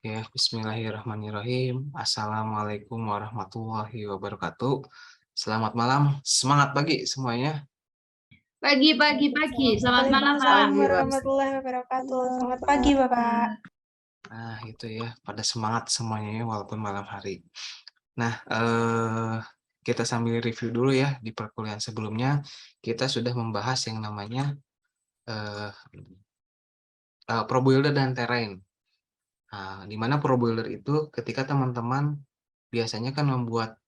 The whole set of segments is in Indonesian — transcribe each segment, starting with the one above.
Ya, bismillahirrahmanirrahim. Assalamualaikum warahmatullahi wabarakatuh. Selamat malam, semangat pagi semuanya. Pagi, pagi, pagi. Selamat malam, Pak. Waalaikumsalam Pagi, Pak. warahmatullahi wabarakatuh. Selamat pagi, Bapak. Nah, itu ya, pada semangat semuanya ya, walaupun malam hari. Nah, kita sambil review dulu ya, di perkuliahan sebelumnya, kita sudah membahas yang namanya eh, ProBuilder dan Terrain. Nah, di mana ProBuilder itu ketika teman-teman biasanya kan membuat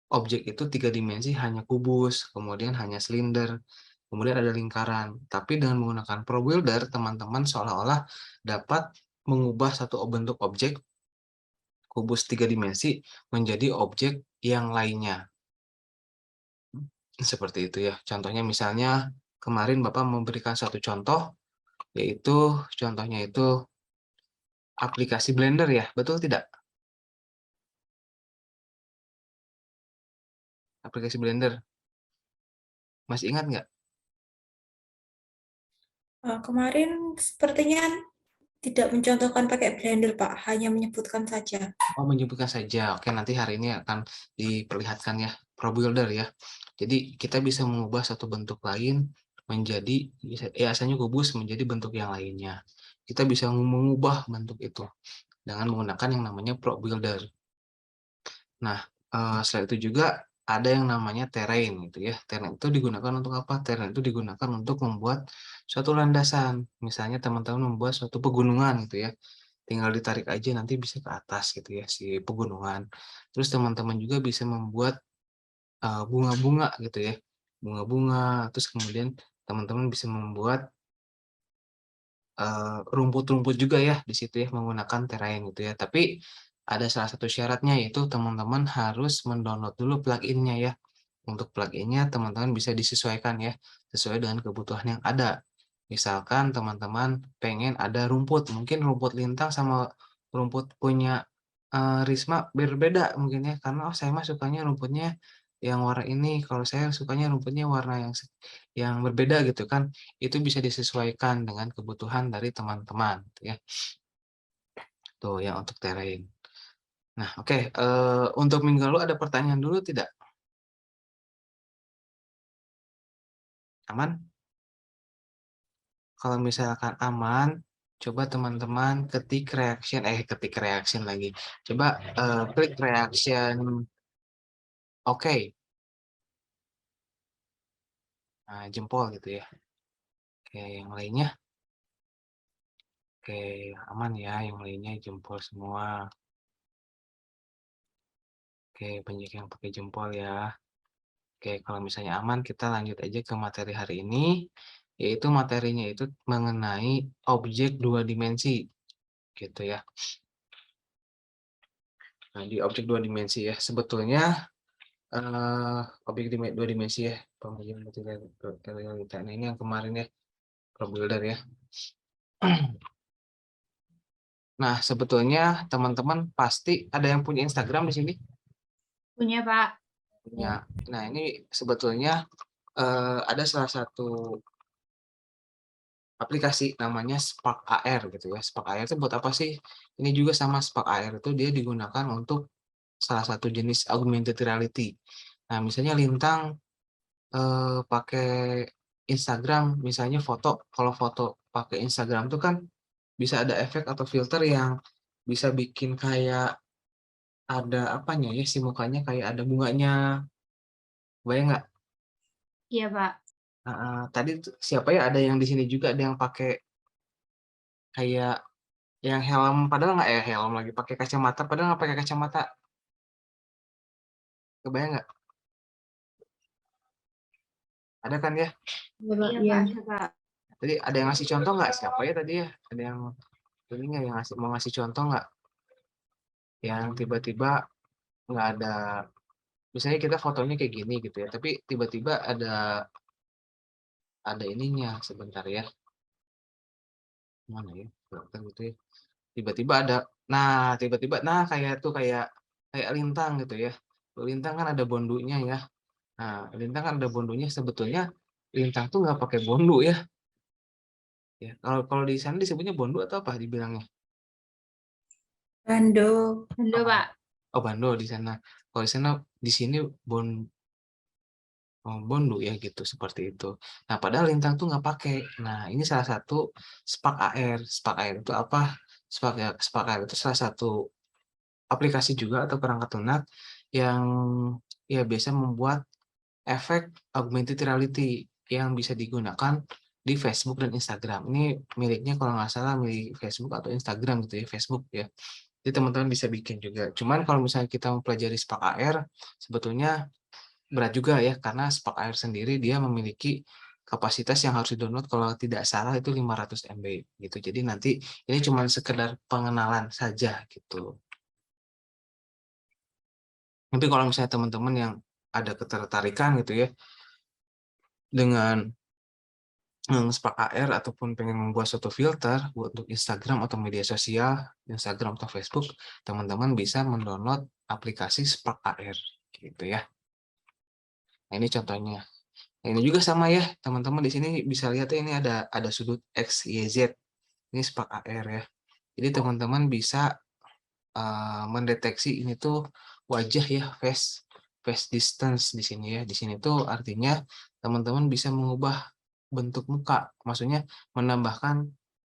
objek itu 3 dimensi hanya kubus, kemudian hanya silinder, kemudian ada lingkaran. Tapi dengan menggunakan ProBuilder, teman-teman seolah-olah dapat mengubah satu bentuk objek kubus 3 dimensi menjadi objek yang lainnya. Seperti itu ya. Contohnya misalnya kemarin Bapak memberikan satu contoh, yaitu contohnya itu aplikasi Blender ya, betul tidak? Aplikasi Blender. Masih ingat nggak? Kemarin sepertinya tidak mencontohkan pakai Blender, Pak. Hanya menyebutkan saja. Oh, menyebutkan saja. Oke, nanti hari ini akan diperlihatkan ya, ProBuilder ya. Jadi kita bisa mengubah satu bentuk lain menjadi asalnya kubus menjadi bentuk yang lainnya. Kita bisa mengubah bentuk itu dengan menggunakan yang namanya ProBuilder. Nah, selain itu juga ada yang namanya terrain gitu ya. Terrain itu digunakan untuk apa? Terrain itu digunakan untuk membuat suatu landasan. Misalnya teman-teman membuat suatu pegunungan gitu ya. Tinggal ditarik aja nanti bisa ke atas gitu ya si pegunungan. Terus teman-teman juga bisa membuat bunga-bunga gitu ya. Bunga-bunga, terus kemudian teman-teman bisa membuat rumput-rumput juga ya di situ ya menggunakan terrain gitu ya. Tapi ada salah satu syaratnya yaitu teman-teman harus mendownload dulu plugin-nya ya. Untuk plugin-nya teman-teman bisa disesuaikan ya, sesuai dengan kebutuhan yang ada. Misalkan teman-teman pengen ada rumput, mungkin rumput lintang sama rumput punya Risma berbeda mungkin ya, karena oh saya mah sukanya rumputnya yang warna ini, kalau saya sukanya rumputnya warna yang berbeda gitu kan. Itu bisa disesuaikan dengan kebutuhan dari teman-teman gitu ya. Tuh yang untuk terrain. Nah, oke, untuk minggu lalu ada pertanyaan dulu tidak? Aman? Kalau misalkan aman, coba teman-teman ketik reaction lagi. Coba klik reaction oke. Nah, jempol gitu ya. Oke, yang lainnya. Oke, aman ya, yang lainnya jempol semua. Oke, banyak yang pakai jempol ya. Oke, kalau misalnya aman, kita lanjut aja ke materi hari ini, yaitu materinya itu mengenai objek dua dimensi, gitu ya. Nah, di objek dua dimensi ya, sebetulnya objek dua dimensi ya, pembagian realita. Nah, ini yang kemarin ya, ProBuilder ya. Nah, sebetulnya teman-teman pasti ada yang punya Instagram di sini? Punya, Pak. Punya. Nah, ini sebetulnya ada salah satu aplikasi namanya Spark AR gitu ya. Spark AR itu buat apa sih? Ini juga sama Spark AR itu dia digunakan untuk salah satu jenis augmented reality. Nah, misalnya Lintang pakai Instagram, misalnya foto, kalau foto pakai Instagram tuh kan bisa ada efek atau filter yang bisa bikin kayak ada apanya ya si mukanya kayak ada bunganya, bayang nggak? Iya, Pak. Tadi siapa ya ada yang di sini juga ada yang pakai kayak yang helm padahal nggak ya helm lagi pakai kacamata padahal nggak pakai kacamata, kebayang nggak? Ada kan ya? Iya, Pak. Iya, Iya. Pak. Tadi ada yang ngasih contoh nggak? Siapa ya tadi ya? Ada yang ini nggak yang mau ngasih contoh nggak? Yang tiba-tiba nggak ada, misalnya kita fotonya kayak gini gitu ya, tapi tiba-tiba ada ininya sebentar ya. Mana ya? Kelihatan gitu ya. Tiba-tiba ada, nah tiba-tiba, nah kayak tuh kayak lintang gitu ya. Lintang kan ada bondunya ya. Nah, lintang kan ada bondunya. Sebetulnya lintang tuh nggak pakai bondu ya. Ya, kalau kalau di sana disebutnya bondu atau apa dibilangnya? Bando. Bando, Pak. Oh, Bando di sana. Kalau di sini Bondo ya gitu, seperti itu. Nah, padahal Lintang tuh nggak pakai. Nah, ini salah satu Spark AR. Spark AR itu apa? Spark AR itu salah satu aplikasi juga atau perangkat lunak yang ya biasa membuat efek augmented reality yang bisa digunakan di Facebook dan Instagram. Ini miliknya kalau nggak salah milik Facebook atau Instagram gitu ya, Facebook ya. Jadi teman-teman bisa bikin juga. Cuman kalau misalnya kita mempelajari Spark AR, sebetulnya berat juga ya, karena Spark AR sendiri dia memiliki kapasitas yang harus di-download kalau tidak salah itu 500 MB gitu. Jadi nanti ini cuma sekedar pengenalan saja gitu. Tapi kalau misalnya teman-teman yang ada ketertarikan gitu ya dengan Spark AR ataupun pengen membuat suatu filter untuk Instagram atau media sosial, Instagram atau Facebook, teman-teman bisa mendownload aplikasi Spark AR gitu ya. Nah, ini contohnya. Nah, ini juga sama ya, teman-teman di sini bisa lihat ya, ini ada sudut X, Y, Z. Ini Spark AR ya. Jadi teman-teman bisa mendeteksi ini tuh wajah ya, face distance di sini ya. Di sini tuh artinya teman-teman bisa mengubah bentuk muka, maksudnya menambahkan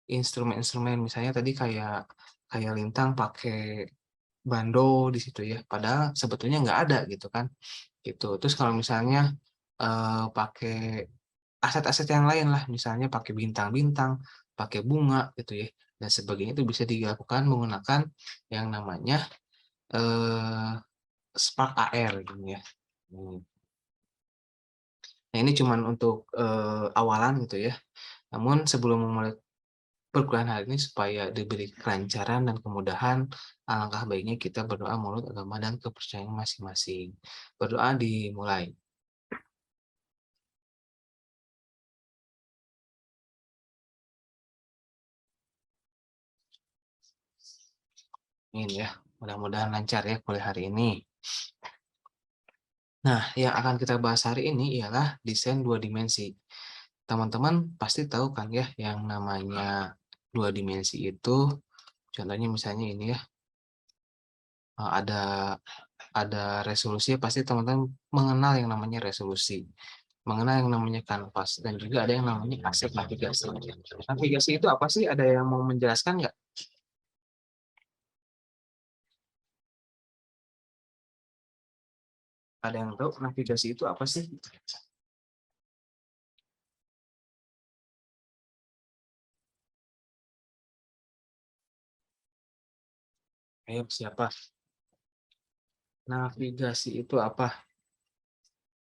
instrumen-instrumen, misalnya tadi kayak Lintang pakai bando di situ ya, padahal sebetulnya nggak ada gitu kan, gitu. Terus kalau misalnya pakai aset-aset yang lain lah, misalnya pakai bintang-bintang, pakai bunga gitu ya, dan sebagainya, itu bisa dilakukan menggunakan yang namanya Spark AR gitu ya. Nah, ini cuman untuk awalan gitu ya. Namun sebelum memulai perkuliahan hari ini supaya diberi kelancaran dan kemudahan, alangkah baiknya kita berdoa menurut agama dan kepercayaan masing-masing. Berdoa dimulai. Amin ya. Mudah-mudahan lancar ya kuliah hari ini. Nah, yang akan kita bahas hari ini ialah desain dua dimensi. Teman-teman pasti tahu kan ya yang namanya dua dimensi itu, contohnya misalnya ini ya, ada resolusi, pasti teman-teman mengenal yang namanya resolusi, mengenal yang namanya kanvas, dan juga ada yang namanya aset navigasi. Navigasi itu apa sih? Ada yang mau menjelaskan nggak? Ada yang tahu navigasi itu apa sih? Ayo, siapa? Navigasi itu apa?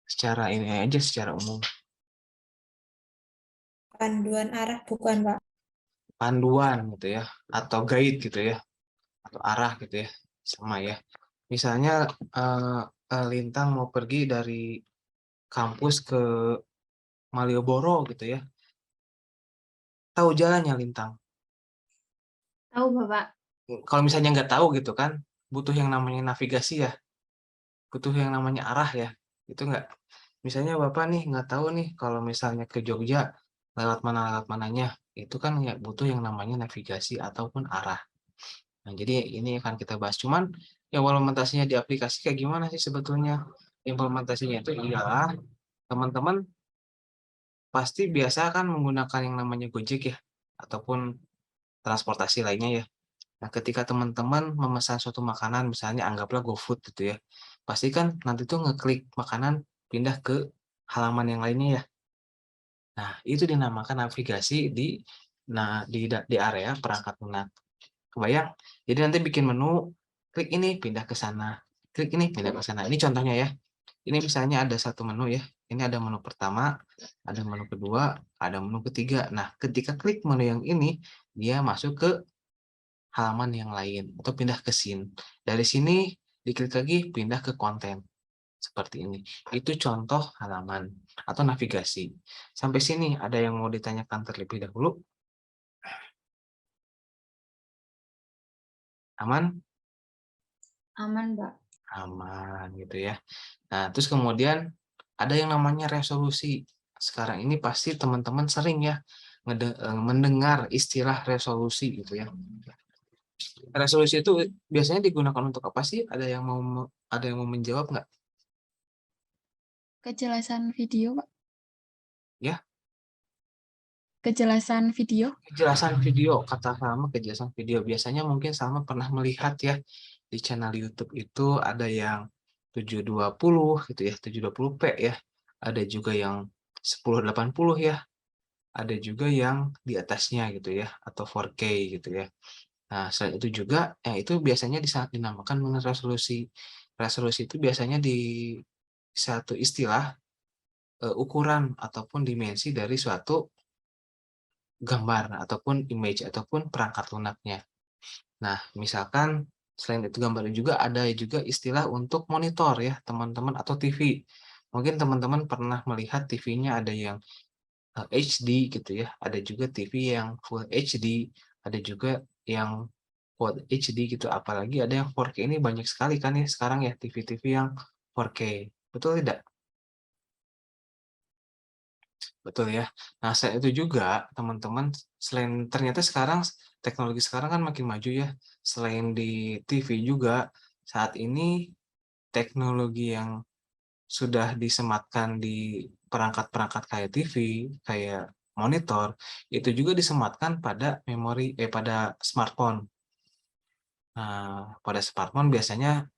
Secara ini aja, secara umum. Panduan arah bukan, Pak? Panduan gitu ya, atau guide gitu ya, atau arah gitu ya, sama ya. Misalnya Lintang mau pergi dari kampus ke Malioboro gitu ya, tahu jalannya Lintang. Tahu, Bapak. Kalau misalnya nggak tahu gitu kan, butuh yang namanya navigasi ya, butuh yang namanya arah ya, itu nggak. Misalnya Bapak nih nggak tahu nih kalau misalnya ke Jogja lewat mananya, itu kan ya butuh yang namanya navigasi ataupun arah. Nah, jadi ini akan kita bahas. Cuman yang implementasinya di aplikasi kayak gimana sih sebetulnya? Implementasinya itu ialah teman-teman pasti biasa kan menggunakan yang namanya Gojek ya, ataupun transportasi lainnya ya. Nah, ketika teman-teman memesan suatu makanan, misalnya anggaplah GoFood gitu ya, pasti kan nanti tuh ngeklik makanan pindah ke halaman yang lainnya ya. Nah, itu dinamakan navigasi di area perangkat lunak. Kebayang? Jadi nanti bikin menu, klik ini pindah ke sana, klik ini pindah ke sana. Ini contohnya ya. Ini misalnya ada satu menu ya. Ini ada menu pertama, ada menu kedua, ada menu ketiga. Nah, ketika klik menu yang ini, dia masuk ke halaman yang lain atau pindah ke scene. Dari sini diklik lagi pindah ke konten. Seperti ini. Itu contoh halaman atau navigasi. Sampai sini ada yang mau ditanyakan terlebih dahulu? Aman? Aman, Pak. Aman gitu ya. Nah, terus kemudian ada yang namanya resolusi. Sekarang ini pasti teman-teman sering ya mendengar istilah resolusi gitu ya. Resolusi itu biasanya digunakan untuk apa sih? Ada yang mau menjawab nggak? Kejelasan video, Pak. Ya, Kejelasan video. kejelasan video, kata Salma kejelasan video. Biasanya mungkin Salma pernah melihat ya di channel YouTube itu ada yang 720 gitu ya, 720p ya. Ada juga yang 1080 ya. Ada juga yang di atasnya gitu ya, atau 4K gitu ya. Nah, selain itu juga, itu biasanya dinamakan dengan resolusi. Resolusi itu biasanya di satu istilah ukuran ataupun dimensi dari suatu gambar ataupun image ataupun perangkat lunaknya. Nah, misalkan selain itu gambar juga ada juga istilah untuk monitor ya, teman-teman, atau TV. Mungkin teman-teman pernah melihat TV-nya ada yang HD gitu ya, ada juga TV yang Full HD, ada juga yang Quad HD gitu, apalagi ada yang 4K. Ini banyak sekali kan ya sekarang ya TV-TV yang 4K. Betul tidak? Betul ya. Nah, selain itu juga teman-teman, selain ternyata sekarang teknologi sekarang kan makin maju ya. Selain di TV juga saat ini teknologi yang sudah disematkan di perangkat-perangkat kayak TV, kayak monitor, itu juga disematkan pada pada smartphone. Nah, pada smartphone biasanya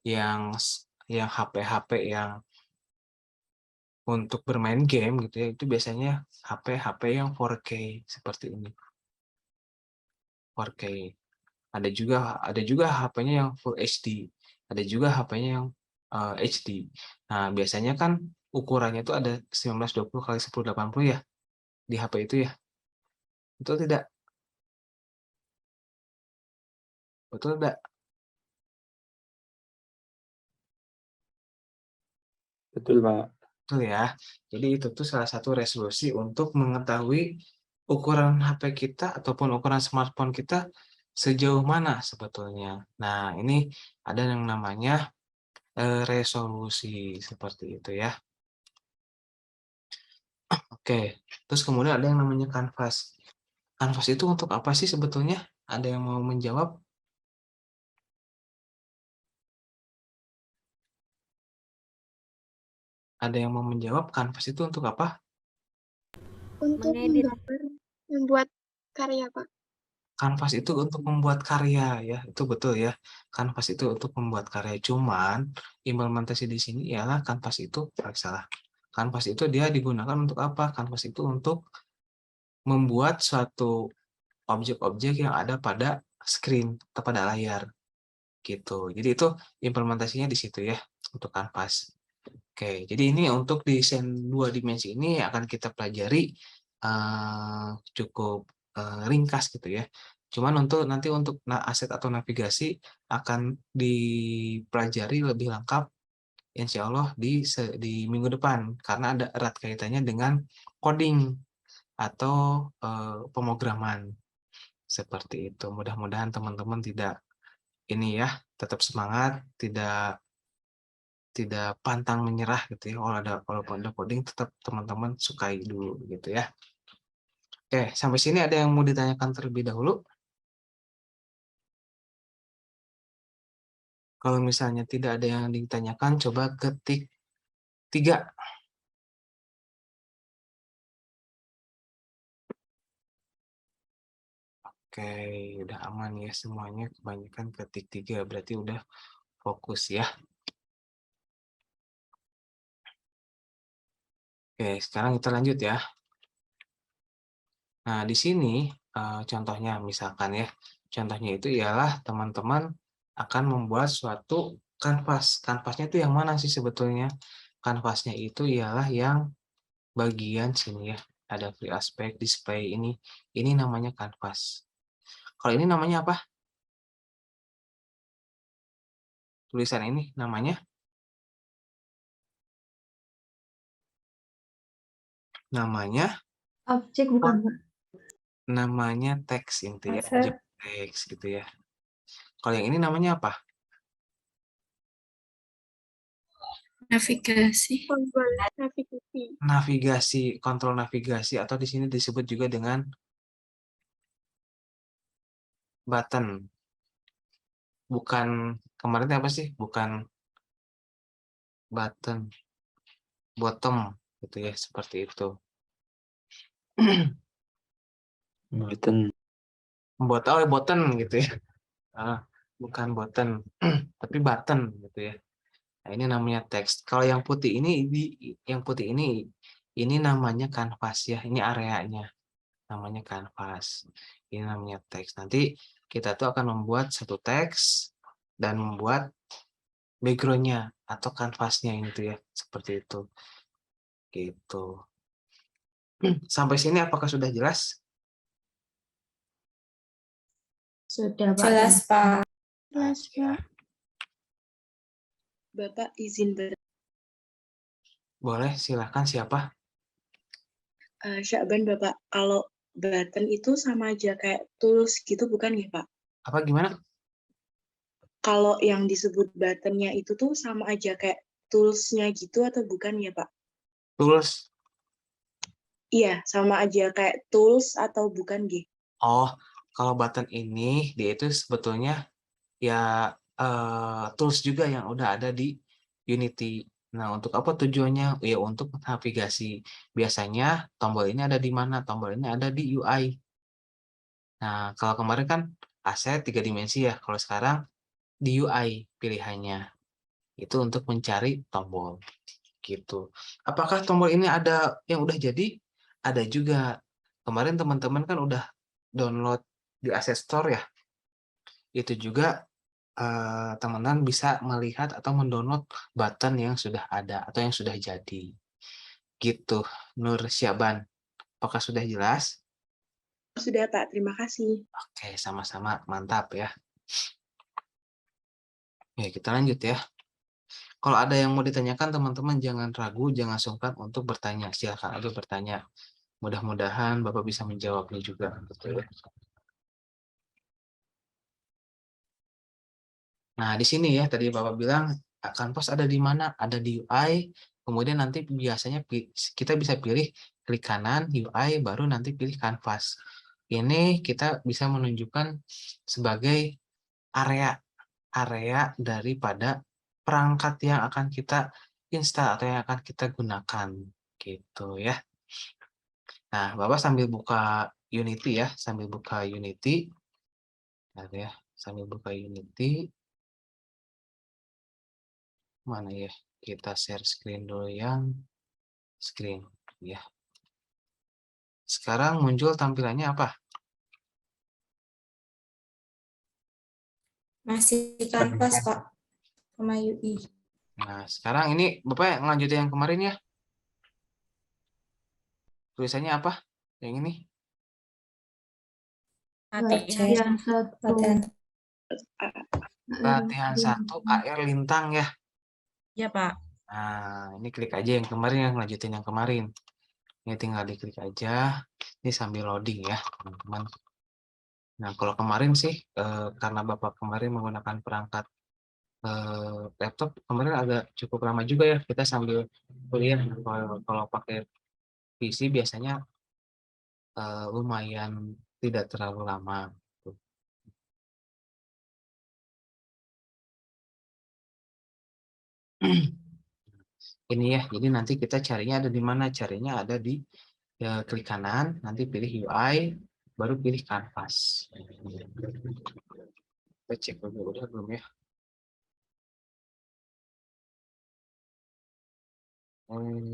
yang HP-HP yang untuk bermain game gitu ya, itu biasanya HP-HP yang 4K seperti ini. 4K. Ada juga HP-nya yang Full HD. Ada juga HP-nya yang HD. Nah, biasanya kan ukurannya itu ada 1920 kali 1080 ya di HP itu ya. Betul tidak? Betul tidak? Betul, Pak. Betul ya. Jadi itu tuh salah satu resolusi untuk mengetahui ukuran HP kita ataupun ukuran smartphone kita sejauh mana sebetulnya. Nah, ini ada yang namanya resolusi seperti itu ya. Oke, terus kemudian ada yang namanya kanvas. Kanvas itu untuk apa sih sebetulnya? Ada yang mau menjawab? Ada yang mau menjawab kanvas itu untuk apa? Untuk menggambar, membuat karya, Pak. Kanvas itu untuk membuat karya ya, itu betul ya. Kanvas itu untuk membuat karya. Cuman implementasi di sini ialah kanvas itu salah. Kanvas itu dia digunakan untuk apa? Kanvas itu untuk membuat suatu objek-objek yang ada pada screen atau pada layar gitu. Jadi itu implementasinya di situ ya untuk kanvas. Oke, jadi ini untuk desain 2 dimensi ini akan kita pelajari cukup ringkas gitu ya. Cuman nanti untuk aset atau navigasi akan dipelajari lebih lengkap insya Allah di minggu depan karena ada erat kaitannya dengan coding atau pemrograman seperti itu. Mudah-mudahan teman-teman tidak ini ya, tetap semangat, tidak pantang menyerah gitu ya. Walaupun ada coding tetap teman-teman sukai dulu gitu ya. Oke, sampai sini ada yang mau ditanyakan terlebih dahulu? Kalau misalnya tidak ada yang ditanyakan, coba ketik 3. Oke, udah aman ya semuanya. Kebanyakan ketik 3, berarti udah fokus ya. Oke, sekarang kita lanjut ya. Nah, di sini contohnya misalkan ya. Contohnya itu ialah teman-teman akan membuat suatu kanvas. Kanvasnya itu yang mana sih sebetulnya? Kanvasnya itu ialah yang bagian sini ya. Ada free aspect, display ini. Ini namanya kanvas. Kalau ini namanya apa? Tulisan ini namanya? Namanya? Objek bukan, Pak? Namanya teks inti ya. Masa? Teks gitu ya. Kalau yang ini namanya apa? Navigasi. Kontrol navigasi. Navigasi, kontrol navigasi atau di sini disebut juga dengan button. bukan kemarin apa sih? Bukan button, bottom gitu ya, seperti itu. Button. Button gitu ya. Bukan button, tapi button gitu ya. Nah, ini namanya teks. Kalau yang putih ini ini namanya kanvas ya. Ini areanya. Namanya kanvas. Ini namanya teks. Nanti kita tuh akan membuat satu teks dan membuat background-nya atau kanvasnya ini tuh ya. Seperti itu. Gitu. Sampai sini apakah sudah jelas? Sudah, Pak. Jelas, Pak. Jelas, Ya. Pak. Bapak izin Boleh, silakan siapa? Syakban, Bapak. Kalau button itu sama aja kayak tools gitu bukan ya, Pak? Apa gimana? Kalau yang disebut buttonnya itu tuh sama aja kayak tools-nya gitu atau bukan ya, Pak? Tools. Iya, sama aja kayak tools atau bukan gitu. Oh, kalau button ini dia itu sebetulnya ya tools juga yang udah ada di Unity. Nah, untuk apa tujuannya? Ya untuk navigasi. Biasanya tombol ini ada di mana? Tombol ini ada di UI. Nah, kalau kemarin kan aset 3 dimensi ya. Kalau sekarang di UI pilihannya. Itu untuk mencari tombol. Gitu. Apakah tombol ini ada yang udah jadi? Ada juga. Kemarin teman-teman kan udah download di Asset Store ya. Itu juga teman-teman bisa melihat atau mendownload button yang sudah ada atau yang sudah jadi. Gitu, Nur Syaban. Apakah sudah jelas? Sudah, Pak. Terima kasih. Oke, sama-sama. Mantap ya. Ya, kita lanjut ya. Kalau ada yang mau ditanyakan, teman-teman jangan ragu, jangan sungkan untuk bertanya. Silakan aja bertanya. Mudah-mudahan Bapak bisa menjawabnya juga. Betul ya. Nah, di sini ya, tadi Bapak bilang, kanvas ada di mana? Ada di UI, kemudian nanti biasanya kita bisa pilih klik kanan UI, baru nanti pilih kanvas. Ini kita bisa menunjukkan sebagai area daripada perangkat yang akan kita install atau yang akan kita gunakan. Gitu ya. Nah, Bapak sambil buka Unity ya, sambil buka Unity. Nah, ya, sambil buka Unity. Mana ya, kita share screen dulu yang screen ya. Sekarang muncul tampilannya apa? Masih kanvas, Pak, sama UI. Nah, sekarang ini Bapak ngelanjutin yang kemarin ya. Tulisannya apa? Yang ini. Latihan 1. Latihan. Latihan 1 AR Lintang ya. Ya, Pak. Nah, ini klik aja yang kemarin, yang lanjutin yang kemarin. Ini tinggal diklik aja. Ini sambil loading ya, teman-teman. Nah, kalau kemarin sih, karena Bapak kemarin menggunakan perangkat laptop, kemarin agak cukup lama juga ya. Kita sambil kuliah. Kalau pakai PC biasanya lumayan tidak terlalu lama. Ini ya, jadi nanti kita carinya ada di mana? Carinya ada di klik kanan, nanti pilih UI, baru pilih kanvas. Kita cek dulu, udah belum ya?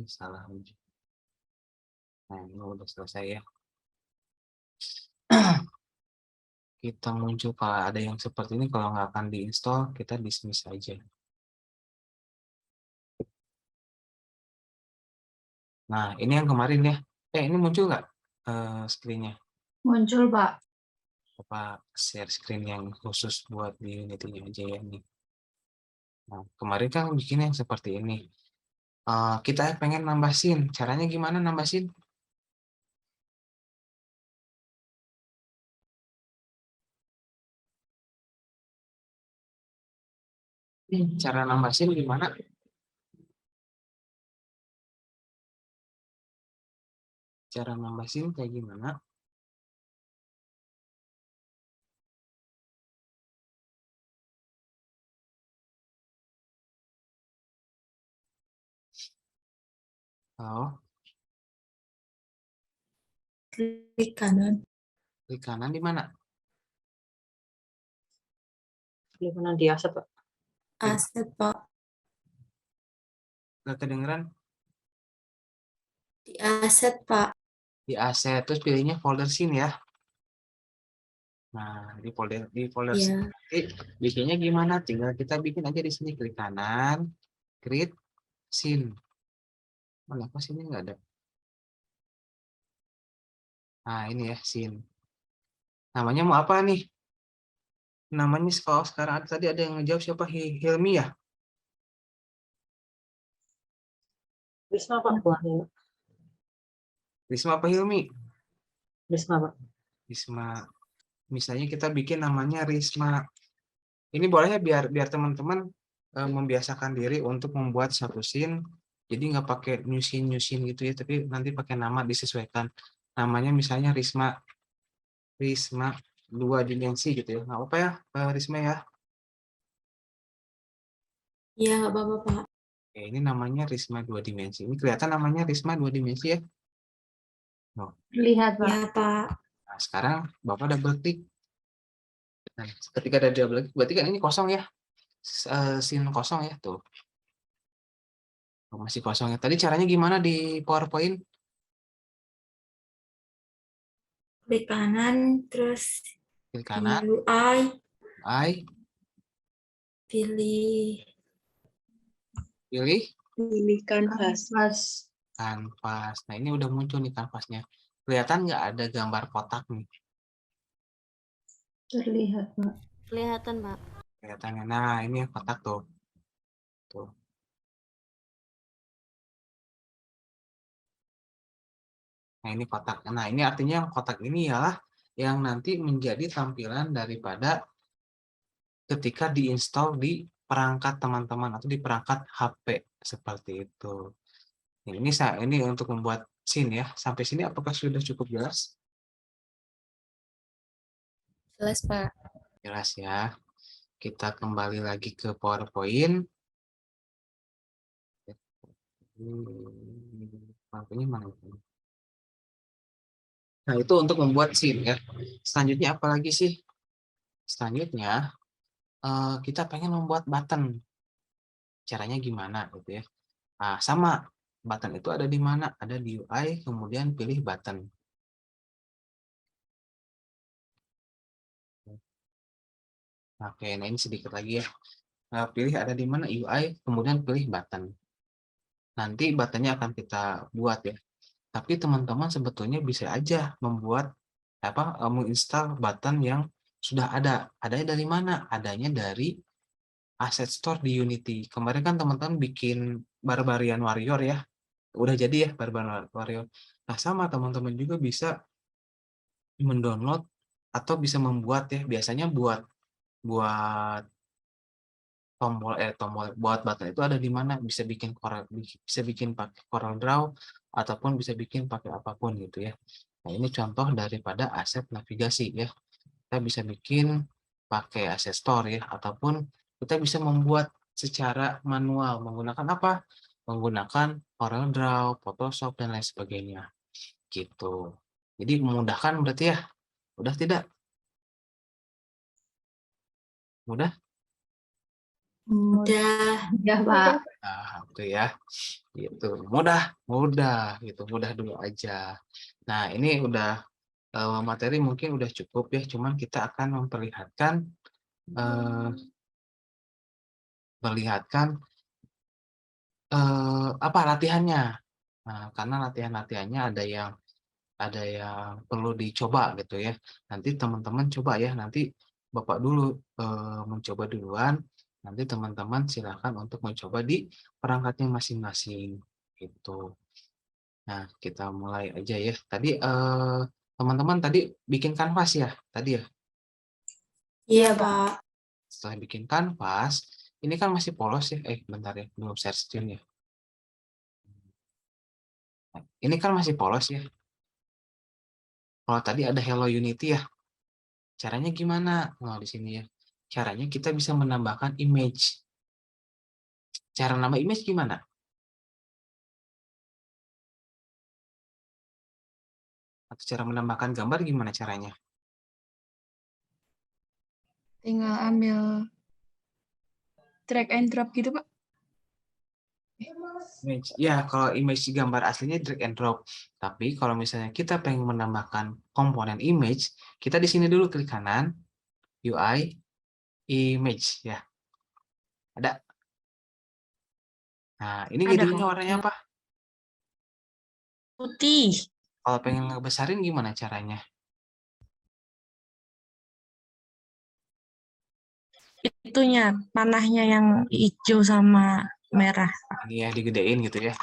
Salah. Nah, ini udah selesai ya. Kita muncul kalau ada yang seperti ini, kalau nggak akan diinstal, kita dismiss aja. Nah, ini yang kemarin ya. Ini muncul nggak screen-nya? Muncul, Pak. Apa share screen yang khusus buat di Unity-nya aja ya nih. Nah, kemarin kan bikin yang seperti ini. Kita pengen nambahin. Caranya gimana nambahin? Cara nambahin gimana? Cara nambahin kayak gimana? Oh, Klik kanan. klik kanan di mana? Klik kanan di aset, Pak. Aset, Pak. Nggak kedengeran? Di aset, Pak. Di aset, terus pilihnya folder scene ya. Nah, di folder Iya. scene nanti bikinnya gimana? Tinggal kita bikin aja di sini, klik kanan, create scene. Mana apa sini nggak ada? Nah, ini ya scene. Namanya mau apa nih? Namanya kalau sekarang tadi ada yang ngejawab siapa? Hilmi ya? Risma, Pak. Bukan Hilmi. Risma apa Hilmi? Risma, Pak. Risma. Misalnya kita bikin namanya Risma. Ini boleh ya biar teman-teman membiasakan diri untuk membuat satu scene. Jadi nggak pakai nyusin gitu ya, tapi nanti pakai nama disesuaikan. Namanya misalnya Risma 2 dimensi gitu ya. Nggak apa ya Risma ya? Iya, nggak apa-apa, Pak. Oke, ini namanya Risma 2 dimensi. Ini kelihatan namanya Risma 2 dimensi ya? No. Terlihat, Pak. Iya, Pak. Nah, sekarang Bapak double klik. Nah, ketika ada double klik, berarti kan ini kosong ya? Scene kosong ya, tuh. Oh, masih kosong ya. Tadi caranya gimana di PowerPoint? Klik kanan, terus Klik di kanan, UI, pilih pilih Pilih kanvas. Pas. kanvas. Nah, ini udah muncul nih kanvasnya. Kelihatan nggak ada gambar kotak nih? Terlihat, Pak. Kelihatan, Pak. Kelihatannya. Nah, ini kotak tuh. Tuh. Nah, ini kotak. Nah, ini artinya kotak ini ialah yang nanti menjadi tampilan daripada ketika diinstal di perangkat teman-teman atau di perangkat HP seperti itu. Nah, ini untuk membuat scene ya. Sampai sini apakah sudah cukup jelas? jelas, Pak. Jelas ya. Kita kembali lagi ke PowerPoint. PowerPoint-nya mana? Nah, itu untuk membuat scene ya. Selanjutnya apa lagi sih? Selanjutnya kita pengen membuat button. Caranya gimana gitu ya? Nah, sama button itu ada di mana? Ada di UI, kemudian pilih button. Oke, nah ini sedikit lagi ya. Pilih ada di mana UI, kemudian pilih button. Nanti buttonnya akan kita buat ya. Tapi teman-teman sebetulnya bisa aja membuat menginstal button yang sudah ada. Adanya dari mana? Adanya dari Asset Store di Unity. Kemarin kan teman-teman bikin Barbarian Warrior ya. Udah jadi ya Barbarian Warrior. Nah, sama teman-teman juga bisa mendownload atau bisa membuat ya. Biasanya buat tombol buat button itu ada di mana, bisa bikin pakai Corel Draw ataupun bisa bikin pakai apapun gitu ya. Nah, ini contoh daripada aset navigasi ya. Kita bisa bikin pakai Asset Store ya, ataupun kita bisa membuat secara manual menggunakan apa? Menggunakan Corel Draw, Photoshop dan lain sebagainya. Gitu. Jadi memudahkan berarti ya. Udah tidak? Mudah? Udah. Udah, Pak. Nah, itu ya. Gitu. Mudah gitu. Mudah dulu aja. Nah, ini udah materi mungkin udah cukup ya, cuman kita akan memperlihatkan apa latihannya. Nah, karena latihannya ada yang perlu dicoba gitu ya. Nanti teman-teman coba ya, nanti Bapak dulu mencoba duluan, nanti teman-teman silakan untuk mencoba di perangkatnya masing-masing gitu. Nah, kita mulai aja ya. Tadi teman-teman tadi bikin kanvas ya, tadi ya. Iya, Pak. Setelah bikin kanvas, ini kan masih polos ya. Bentar ya, belum share screen ya. Ini kan masih polos ya. Kalau tadi ada Hello Unity ya. Caranya gimana? Nah, di sini ya. Caranya kita bisa menambahkan image. Cara nambah image gimana? Atau cara menambahkan gambar gimana caranya? Tinggal ambil drag and drop gitu, Pak. Image. Ya, kalau image gambar aslinya drag and drop. Tapi kalau misalnya kita pengen menambahkan komponen image, kita di sini dulu klik kanan, UI, image ya. Ada. Nah, ini Ada, jadinya Pak. warnanya apa? Putih. Kalau pengen ngebesarin gimana caranya? Itunya, panahnya yang hijau sama merah. Ini ya digedein gitu ya.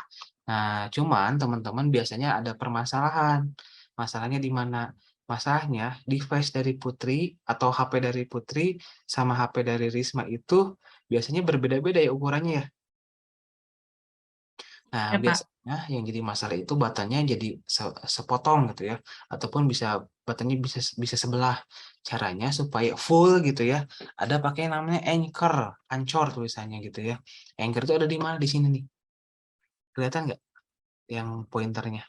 Nah, cuman teman-teman biasanya ada permasalahan. Masalahnya di mana? Masalahnya device dari Putri atau HP dari Putri sama HP dari Risma itu biasanya berbeda-beda ya ukurannya ya. Nah, Ya, Pak. biasanya yang jadi masalah itu batannya jadi sepotong gitu ya, ataupun bisa batannya bisa bisa sebelah. Caranya supaya full gitu ya, ada pakai namanya anchor, ancor tulisannya gitu ya. Anchor itu ada di mana di sini nih? Kelihatan nggak yang pointernya?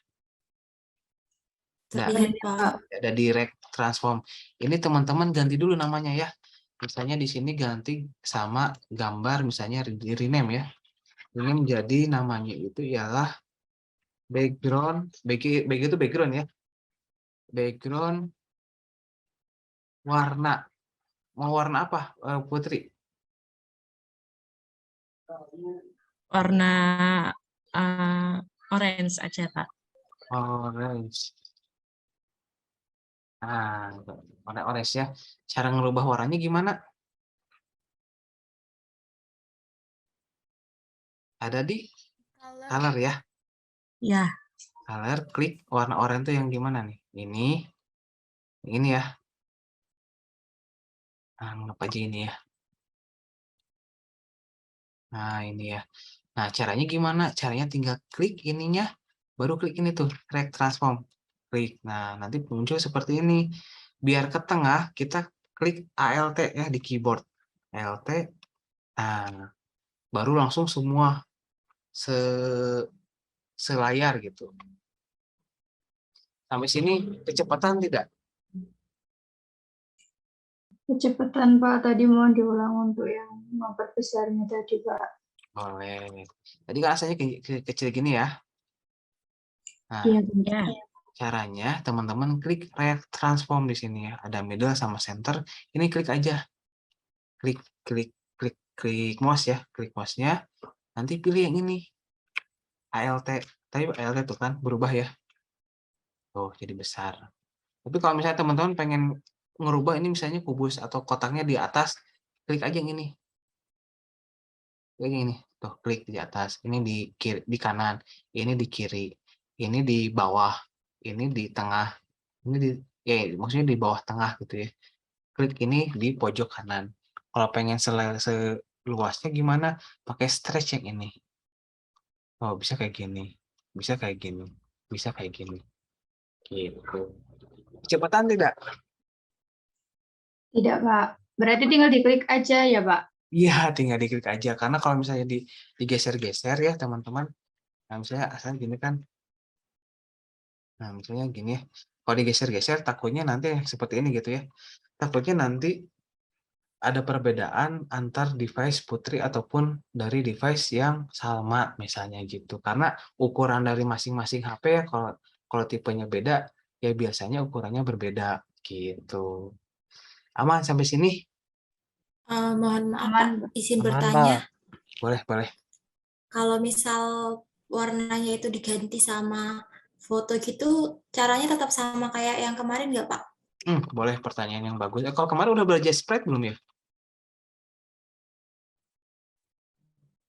Nah, Terlihat, Pak. ada direct transform. Ini teman-teman ganti dulu namanya ya. Misalnya di sini ganti sama gambar, misalnya di rename ya. Ini menjadi namanya itu ialah background, BG itu background ya. Background warna. Mau warna apa, Putri? Warna orange aja, Pak. Orange. Nah, warna orange ya. Cara ngerubah warnanya gimana? Ada di color ya. Ya, Color, klik warna oranye itu yang gimana nih? Ini ya. Anggap aja ini ya. Nah, ini ya. Nah, caranya gimana? Caranya tinggal klik ininya, baru klik ini tuh, track transform. Klik. Nah, nanti muncul seperti ini. Biar ke tengah, kita klik ALT ya di keyboard. ALT. Nah, baru langsung semua selayar gitu. Sampai sini kecepatan tidak? Kecepatan Pak, tadi mohon diulang untuk yang memperbesarnya tadi Pak. Boleh. Tadi kan rasanya kecil gini ya. Nah, Iya, ya. caranya teman-teman klik transform di sini ya. Ada middle sama center. Ini klik aja. Klik klik mouse ya. Klik mouse-nya. Nanti pilih yang ini. ALT. Tadi ALT tuh kan berubah ya. Tuh, jadi besar. Tapi kalau misalnya teman-teman pengen ngerubah ini misalnya kubus atau kotaknya di atas, klik aja yang ini. Klik yang ini. Tuh, klik di atas. Ini di kiri, di kanan. Ini di kiri. Ini di bawah. Ini di tengah. Ini di maksudnya di bawah tengah gitu ya. Klik ini di pojok kanan. Kalau pengen seluasnya gimana? Pakai stretch yang ini. Oh, bisa kayak gini. Bisa kayak gini. Bisa kayak gini. Gitu. Kecepatan tidak? Tidak Pak. Berarti tinggal diklik aja ya Pak. Iya, tinggal diklik aja. Karena kalau misalnya digeser-geser ya teman-teman. Nah, misalnya asal gini kan. Nah, misalnya gini ya. Kalau digeser-geser takutnya nanti seperti ini gitu ya. Takutnya nanti ada perbedaan antar device Putri ataupun dari device yang sama misalnya gitu. Karena ukuran dari masing-masing HP ya kalau tipenya beda ya biasanya ukurannya berbeda gitu. Aman sampai sini? Mohon maaf, Aman, Pak, izin Aman, bertanya. Pak. Boleh, boleh. Kalau misal warnanya itu diganti sama foto gitu, caranya tetap sama kayak yang kemarin nggak, Pak? Boleh, pertanyaan yang bagus. Kalau kemarin udah belajar sprite belum ya?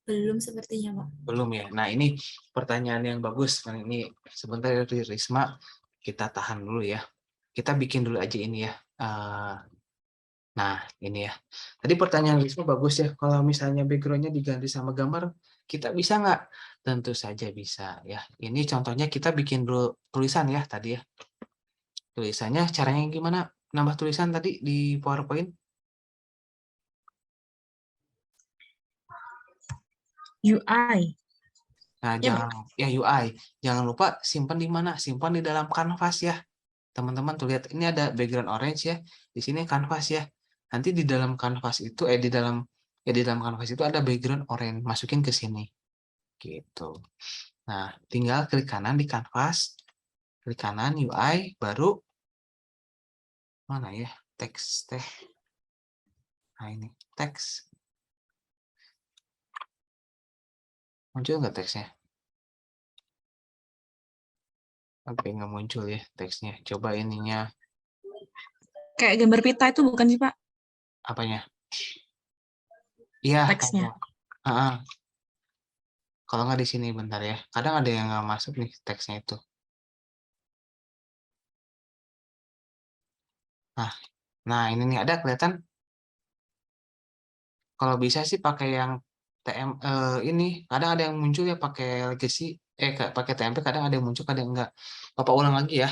Belum sepertinya, Pak. Belum ya. Nah, ini pertanyaan yang bagus. Nah, ini sebentar dari Risma, kita tahan dulu ya. Kita bikin dulu aja ini ya. Nah, ini ya. Tadi pertanyaan Risma bagus ya. Kalau misalnya background-nya diganti sama gambar, kita bisa nggak? Tentu saja bisa ya. Ini contohnya kita bikin dulu tulisan ya tadi ya. Tulisannya caranya gimana? Nambah tulisan tadi di PowerPoint? UI. Nah, Ya, jangan ya UI. Jangan lupa simpan di mana? Simpan di dalam kanvas ya. Teman-teman tuh lihat, ini ada background orange ya. Di sini kanvas ya. Nanti di dalam kanvas itu, di dalam kanvas itu ada background orange. Masukin ke sini. Gitu. Nah, tinggal klik kanan di kanvas. Klik kanan UI, baru mana ya? Teks teh. Nah, ini teks. Muncul nggak teksnya? Oke, nggak muncul ya teksnya. Coba ininya, Kayak gambar pita itu bukan sih, Pak? apanya? Iya, Teksnya. kalau nggak di sini bentar ya. Kadang ada yang nggak masuk nih teksnya itu. Nah ini nih ada kelihatan. Kalau bisa sih pakai yang ini. Kadang ada yang muncul ya pakai legacy. Pakai TMP. Kadang ada yang muncul, kadang enggak. Bapak ulang lagi ya,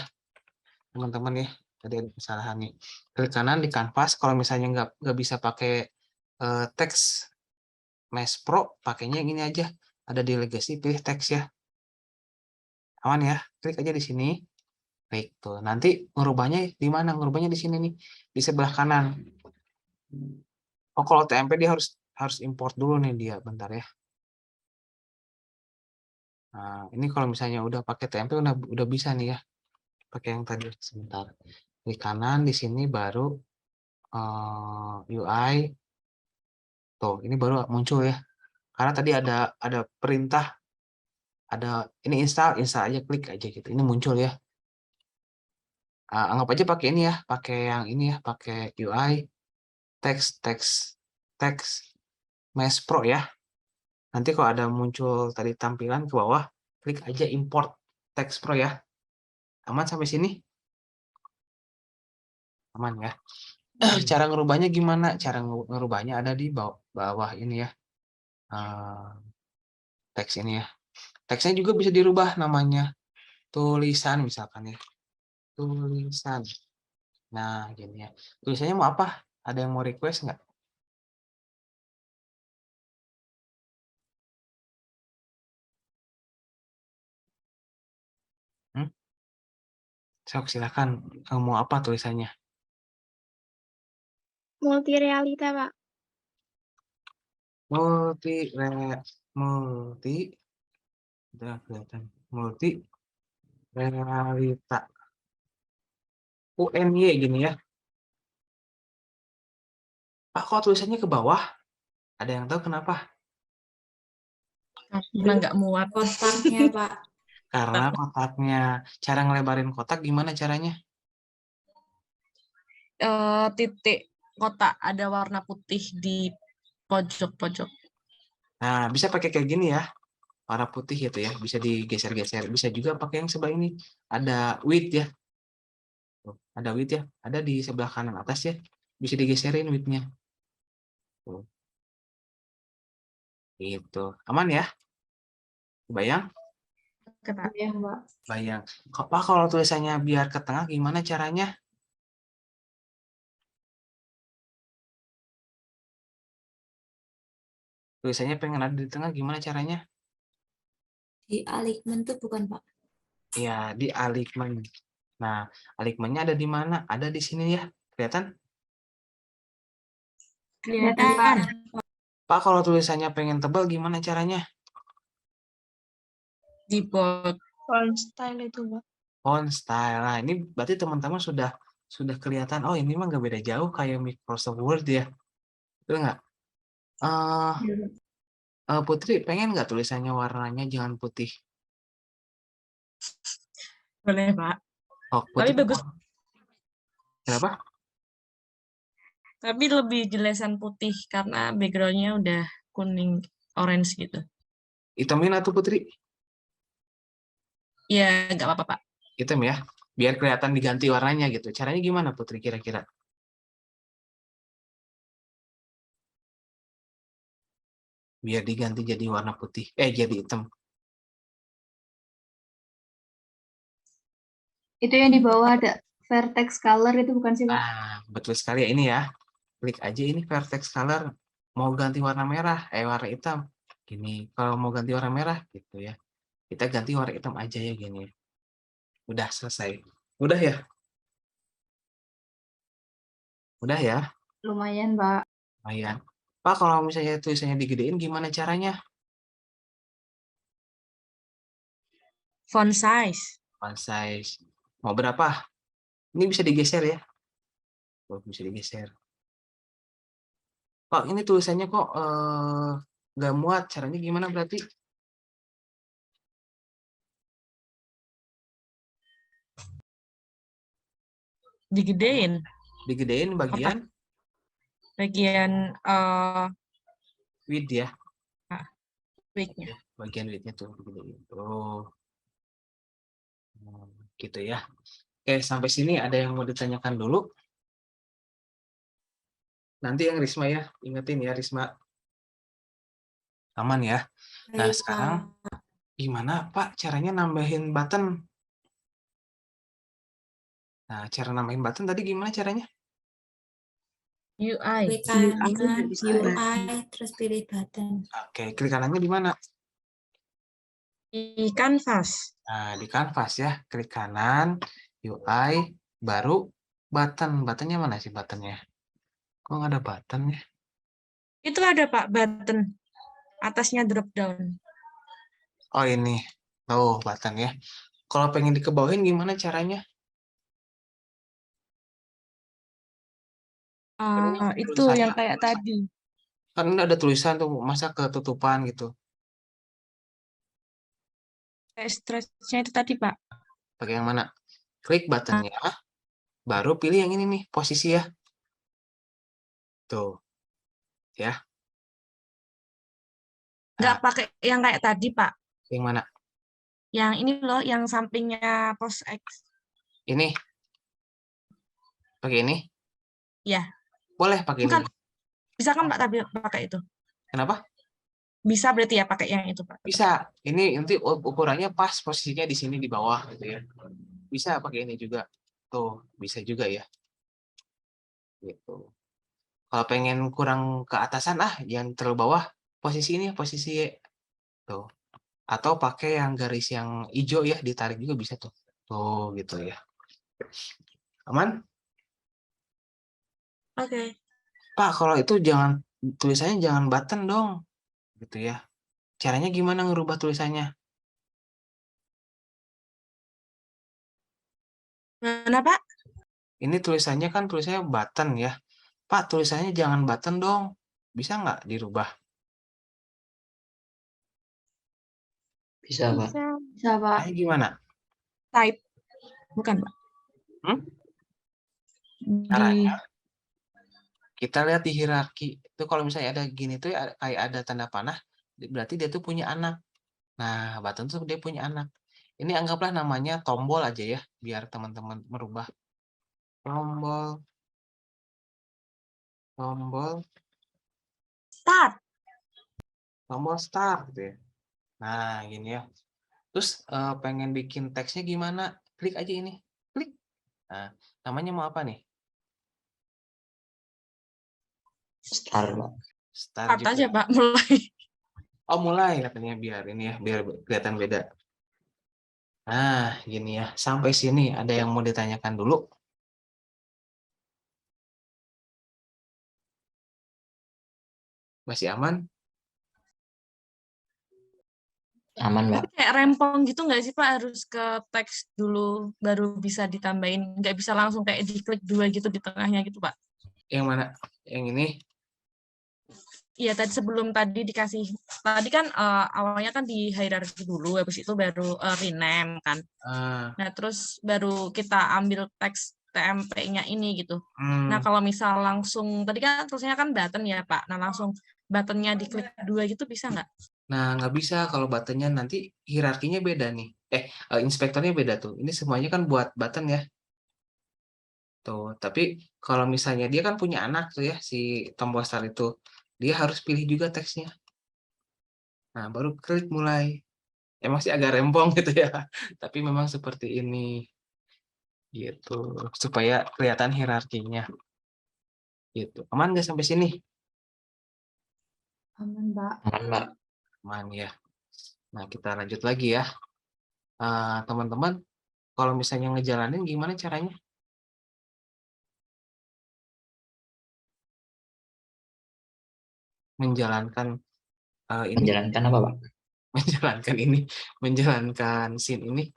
teman-teman ya. Tadi ada kesalahan nih. Klik kanan di kanvas. Kalau misalnya nggak bisa pakai teks Mesh Pro, pakainya yang ini aja. Ada di legacy, pilih teks ya. Aman ya. Klik aja di sini. Baik tuh. Nanti ngerubahnya di mana? Ngerubahnya di sini nih, di sebelah kanan. Oh, kalau TMP dia harus import dulu nih dia, bentar ya. Nah, ini kalau misalnya udah pakai TMP udah bisa nih ya. Pakai yang tadi sebentar. Klik kanan di sini baru UI. Tuh, ini baru muncul ya. Karena tadi ada perintah, ini install aja, klik aja gitu. Ini muncul ya. Anggap aja pakai ini ya, pakai yang ini ya, pakai UI teks Mesh Pro ya. Nanti kalau ada muncul tadi tampilan ke bawah, klik aja import teks Pro ya. Aman sampai sini? Aman ya. Cara ngerubahnya gimana? Cara ngerubahnya ada di bawah ini ya. Teks ini ya. Teksnya juga bisa dirubah namanya. Tulisan misalkan ya. Tulisan. Nah, gini ya. Tulisannya mau apa? Ada yang mau request nggak? Sok, silakan. Mau apa tulisannya? Multi realita, Pak. Multi udah kelihatan. Multi realita. UNY gini ya. Pak, kok tulisannya ke bawah? Ada yang tahu kenapa? Karena nggak muat. Kotaknya, Pak. Karena kotaknya. Cara ngelebarin kotak gimana caranya? Titik kotak ada warna putih di pojok-pojok. Nah, bisa pakai kayak gini ya. Warna putih gitu ya. Bisa digeser-geser. Bisa juga pakai yang sebelah ini. Ada width ya. Tuh, ada width ya. Ada di sebelah kanan atas ya. Bisa digeserin width-nya. Tuh. Gitu. Aman ya? Bayang? Oke, Pak. Ya, Mbak. Bayang. Pak, kalau tulisannya biar ke tengah gimana caranya? Tulisannya pengen ada di tengah gimana caranya? Di alignment tuh bukan, Pak? Ya, di alignment. Nah, alignment-nya ada di mana? Ada di sini ya. Kelihatan? Kelihatan. Pak, kalau tulisannya pengen tebal gimana caranya? Di bold. Font style itu, Pak. Font style. Nah, ini berarti teman-teman sudah kelihatan. Oh, ini mah nggak beda jauh kayak Microsoft Word ya. Betul nggak? Putri, pengen nggak tulisannya warnanya jangan putih? Boleh, Pak. Oh, Tapi putih. bagus. Kenapa? Tapi lebih jelasan putih karena background-nya udah kuning orange gitu. Hitamin atau Putri? Ya, nggak apa-apa, Pak. Hitam ya. Biar kelihatan diganti warnanya gitu. Caranya gimana, Putri, kira-kira? Biar diganti jadi warna putih. Jadi hitam. Itu yang di bawah ada vertex color itu bukan sih, Pak? Betul sekali ya ini ya. Klik aja ini vertex color. Mau ganti warna merah, warna hitam. Gini, kalau mau ganti warna merah gitu ya. Kita ganti warna hitam aja ya gini. Udah selesai. Udah ya? Udah ya? Lumayan, Pak. Lumayan. Pak, kalau misalnya tulisannya digedein gimana caranya? Font size. Font size. Mau berapa? Ini bisa digeser ya? Oh, bisa digeser. Kok ini tulisannya kok nggak muat? Caranya gimana berarti? Digedein. Digedein bagian Bagian width ya? width-nya. Bagian width-nya tuh digedein. Oh, gitu ya. Oke, sampai sini ada yang mau ditanyakan dulu? Nanti yang Risma ya, ingetin ya Risma. Aman ya. Nah, Baik, sekarang Pak. gimana Pak caranya nambahin button? Nah, cara nambahin button tadi gimana caranya? UI. Klik kanan habis itu UI, terus pilih button. Oke, klik kanannya di mana? Di Canvas. Nah, di kanvas ya, klik kanan, UI, baru button. Buttonnya mana sih buttonnya? Kok nggak ada button ya? Itu ada Pak button. Atasnya drop down. Oh ini, oh button ya. Kalau pengen dikebawain gimana caranya? Itu Tulisannya yang kayak tadi. kan ini ada tulisan tuh, masa ketutupan gitu. Kayak stretch-nya itu tadi Pak. Pakai yang mana? Klik buttonnya, baru pilih yang ini nih, posisi ya. Tuh, ya. Nggak pakai yang kayak tadi Pak. Yang mana? Yang ini loh, yang sampingnya pos X. Ini. Pakai ini? Ya. Boleh pakai Bukan. ini. Bisa kan Pak tapi pakai itu? Kenapa? Bisa berarti ya pakai yang itu Pak. Bisa. Ini nanti ukurannya pas posisinya di sini di bawah gitu ya. Bisa pakai ini juga. Tuh, bisa juga ya. Gitu. Kalau pengen kurang ke atasan jangan terlalu bawah, posisi ini posisi Y. Tuh. Atau pakai yang garis yang hijau ya, ditarik juga bisa tuh. Tuh gitu ya. Aman? Oke. Pak, kalau itu jangan tulisannya jangan button dong. Gitu ya. Caranya gimana ngerubah tulisannya? Mana Pak? Ini tulisannya kan tulisannya button ya. Pak, tulisannya jangan button dong. Bisa nggak dirubah? Bisa, Pak. Bisa. Bisa, Pak. Kayak gimana? Type. Bukan Pak. Hmm? Di Caranya kita lihat di hierarki. Itu kalau misalnya ada gini tuh kayak ada tanda panah, berarti dia tuh punya anak. Nah, button tuh dia punya anak. Ini anggaplah namanya tombol aja ya, biar teman-teman merubah. Tombol start. tombol start gitu ya. Nah, gini ya. Terus pengen bikin teksnya gimana? Klik aja ini. Klik. Nah, namanya mau apa nih? Start, Pak. Start Start juga. aja Pak, mulai. Oh, mulai katanya biar ini ya, biar kelihatan beda. Nah, gini ya. Sampai sini ada yang mau ditanyakan dulu? Masih aman? Aman, Pak. Kayak rempong gitu nggak sih Pak? Harus ke teks dulu, baru bisa ditambahin. Nggak bisa langsung kayak diklik dua gitu di tengahnya gitu Pak. Yang mana? Yang ini? Iya, sebelum tadi dikasih, tadi kan awalnya kan di hierarki dulu, habis itu baru rename kan. Nah, terus baru kita ambil teks TMP-nya ini gitu. Nah, kalau misal langsung, tadi kan tulisannya kan button ya Pak, nah langsung buttonnya diklik dua gitu bisa nggak? Nah, nggak bisa kalau buttonnya nanti hierarkinya beda nih. Inspektornya beda tuh. Ini semuanya kan buat button ya. Tuh, tapi kalau misalnya dia kan punya anak tuh ya, si tombol start itu. Dia harus pilih juga teksnya. Nah, baru klik mulai. Emang sih agak rempong gitu ya. Tapi memang seperti ini. Gitu. Supaya kelihatan hierarkinya. Gitu. Aman nggak sampai sini? Aman, Pak. Aman, Pak. Aman ya. Nah, kita lanjut lagi ya. Teman-teman, kalau misalnya ngejalanin gimana caranya? menjalankan ini, Menjalankan apa, Pak? menjalankan scene ini.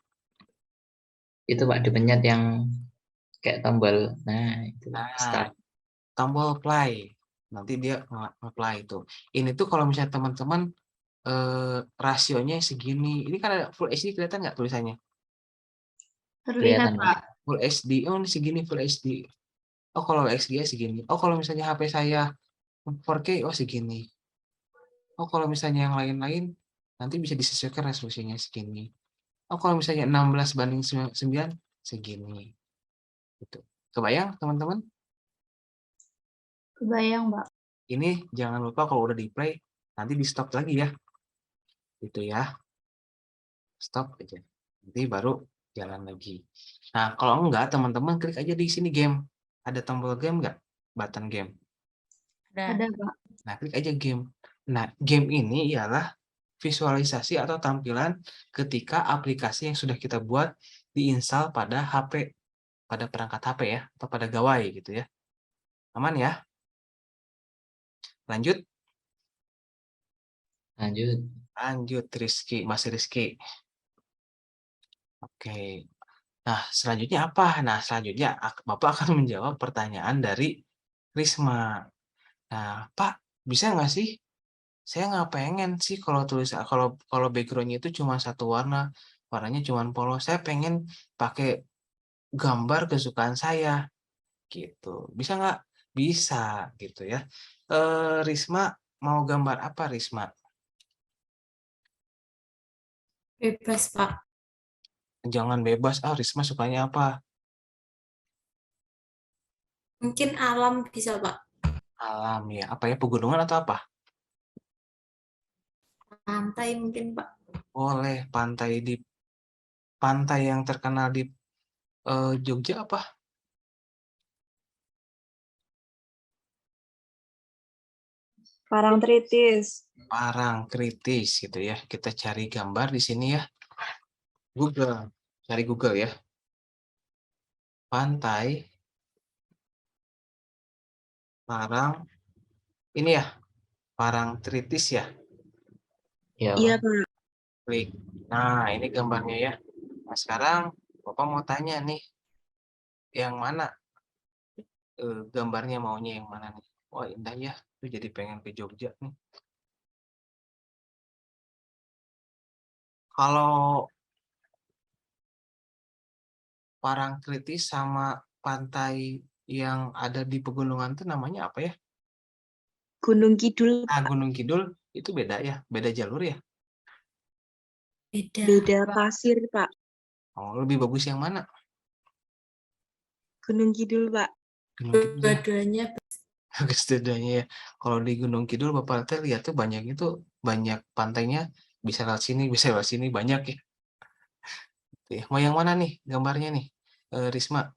Itu, Pak, dipencet yang kayak tombol. Nah, itu Nah, start. tombol play. Nanti dia nge-play itu. Ini tuh kalau misalnya teman-teman rasionya segini. Ini kan ada Full HD, kelihatan nggak tulisannya? Terlihat, Kelihatan, Pak. Pak. Full HD. Oh, ini segini Full HD. Oh, kalau XG segini. Oh, kalau misalnya HP saya 4K, oh segini. Oh, kalau misalnya yang lain-lain, nanti bisa disesuaikan resolusinya segini. Oh, kalau misalnya 16:9 segini. Gitu. Kebayang, teman-teman? Kebayang, Pak. Ini jangan lupa kalau udah di play, nanti di stop lagi ya. Gitu ya. Stop aja. Nanti baru jalan lagi. Nah, kalau enggak, teman-teman klik aja di sini game. Ada tombol game nggak? Button game. Ada, Pak. Nah, klik aja game. Nah, game ini ialah visualisasi atau tampilan ketika aplikasi yang sudah kita buat diinstal pada HP, pada perangkat HP ya, atau pada gawai gitu ya. Aman ya? Lanjut. Lanjut, Rizky, Mas Rizky. Oke. Nah, selanjutnya apa? Nah, selanjutnya Bapak akan menjawab pertanyaan dari Risma. Nah, Pak, bisa nggak sih? Saya nggak pengen sih kalau kalau backgroundnya itu cuma satu warna, warnanya cuma polos. Saya pengen pakai gambar kesukaan saya, gitu. Bisa nggak? Bisa, gitu ya. Risma mau gambar apa, Risma? Bebas, Pak. Jangan bebas. Risma sukanya apa? Mungkin alam bisa, Pak. Alam ya. Apa ya? Pegunungan atau apa? Pantai mungkin, Pak. Boleh. Pantai yang terkenal di Jogja apa? Parangtritis. Parangtritis gitu ya. Kita cari gambar di sini ya. Google. Cari Google ya. Pantai ini ya. Parangtritis ya. Iya, Pak. Klik. Nah, ini gambarnya ya. Nah, sekarang Bapak mau tanya nih, yang mana gambarnya, maunya yang mana nih? Wah, indah ya. Tuh jadi pengen ke Jogja nih. Kalau Parangtritis sama pantai yang ada di pegunungan itu namanya apa ya? Gunung Kidul. Gunung Kidul itu beda ya? Beda jalur ya? Beda pasir, Pak. Oh, lebih bagus yang mana? Gunung Kidul, Pak. Gunung Kidul. Dua-duanya Bagus bedanya ya. Kalau di Gunung Kidul Bapak lihat tuh banyak pantainya, bisa lewat sini, bisa lewat sini, banyak ya. Tuh ya. Mau yang mana nih gambarnya nih, Risma?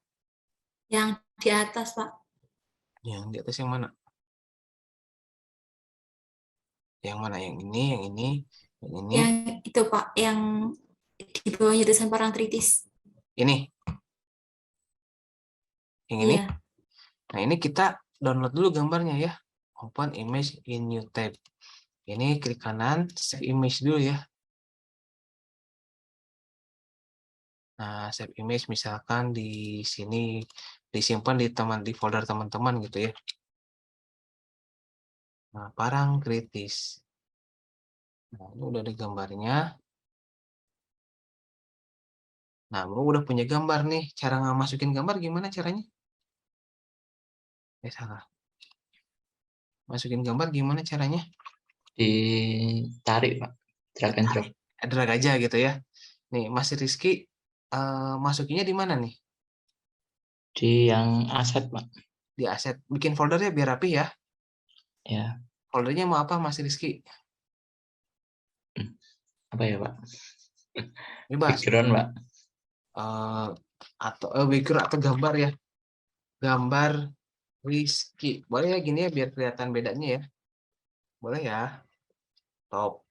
yang di atas, Pak. Yang di atas yang mana? Yang mana? Yang ini, yang ini, yang ini. Yang itu, Pak, yang di bawahnya tulisan Parangtritis. Ini. Yang ini. Iya. Nah, ini kita download dulu gambarnya ya. Open image in new tab. Ini klik kanan, save image dulu ya. Nah, save image misalkan di sini, disimpan di folder teman-teman gitu ya. Nah, Parangtritis. Nah, ini udah ada gambarnya. Nah, gue udah punya gambar nih. Cara masukin gambar gimana caranya? Salah. Masukin gambar gimana caranya? Ditarik, Pak. Drag and drop. Drag aja gitu ya. Nih, Mas Rizky masukinnya di mana nih? Di yang aset, Pak. Di aset. Bikin foldernya biar rapi ya. Ya. Foldernya mau apa, Mas Rizky? Apa ya, Pak? Bebas. Background, Pak. Atau background atau gambar ya. Gambar Rizky. Boleh ya gini ya biar kelihatan bedanya ya. Boleh ya. Top.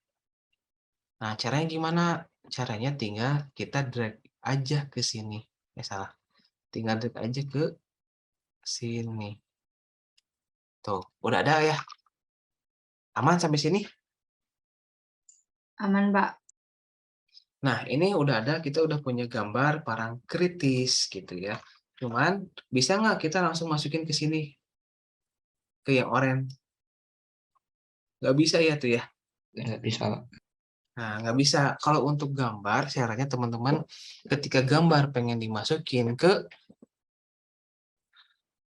Nah, caranya gimana? Caranya tinggal kita drag aja ke sini. Salah. Tinggal drag aja ke sini. Tuh, udah ada ya. Aman sampai sini? Aman, Pak. Nah, ini udah ada, kita udah punya gambar parang kritis gitu ya. Cuman bisa nggak kita langsung masukin ke sini, ke yang oranye? Nggak bisa ya tuh ya. Nggak bisa, Pak. Nah, nggak bisa. Kalau untuk gambar, syaratnya teman-teman ketika gambar pengen dimasukin ke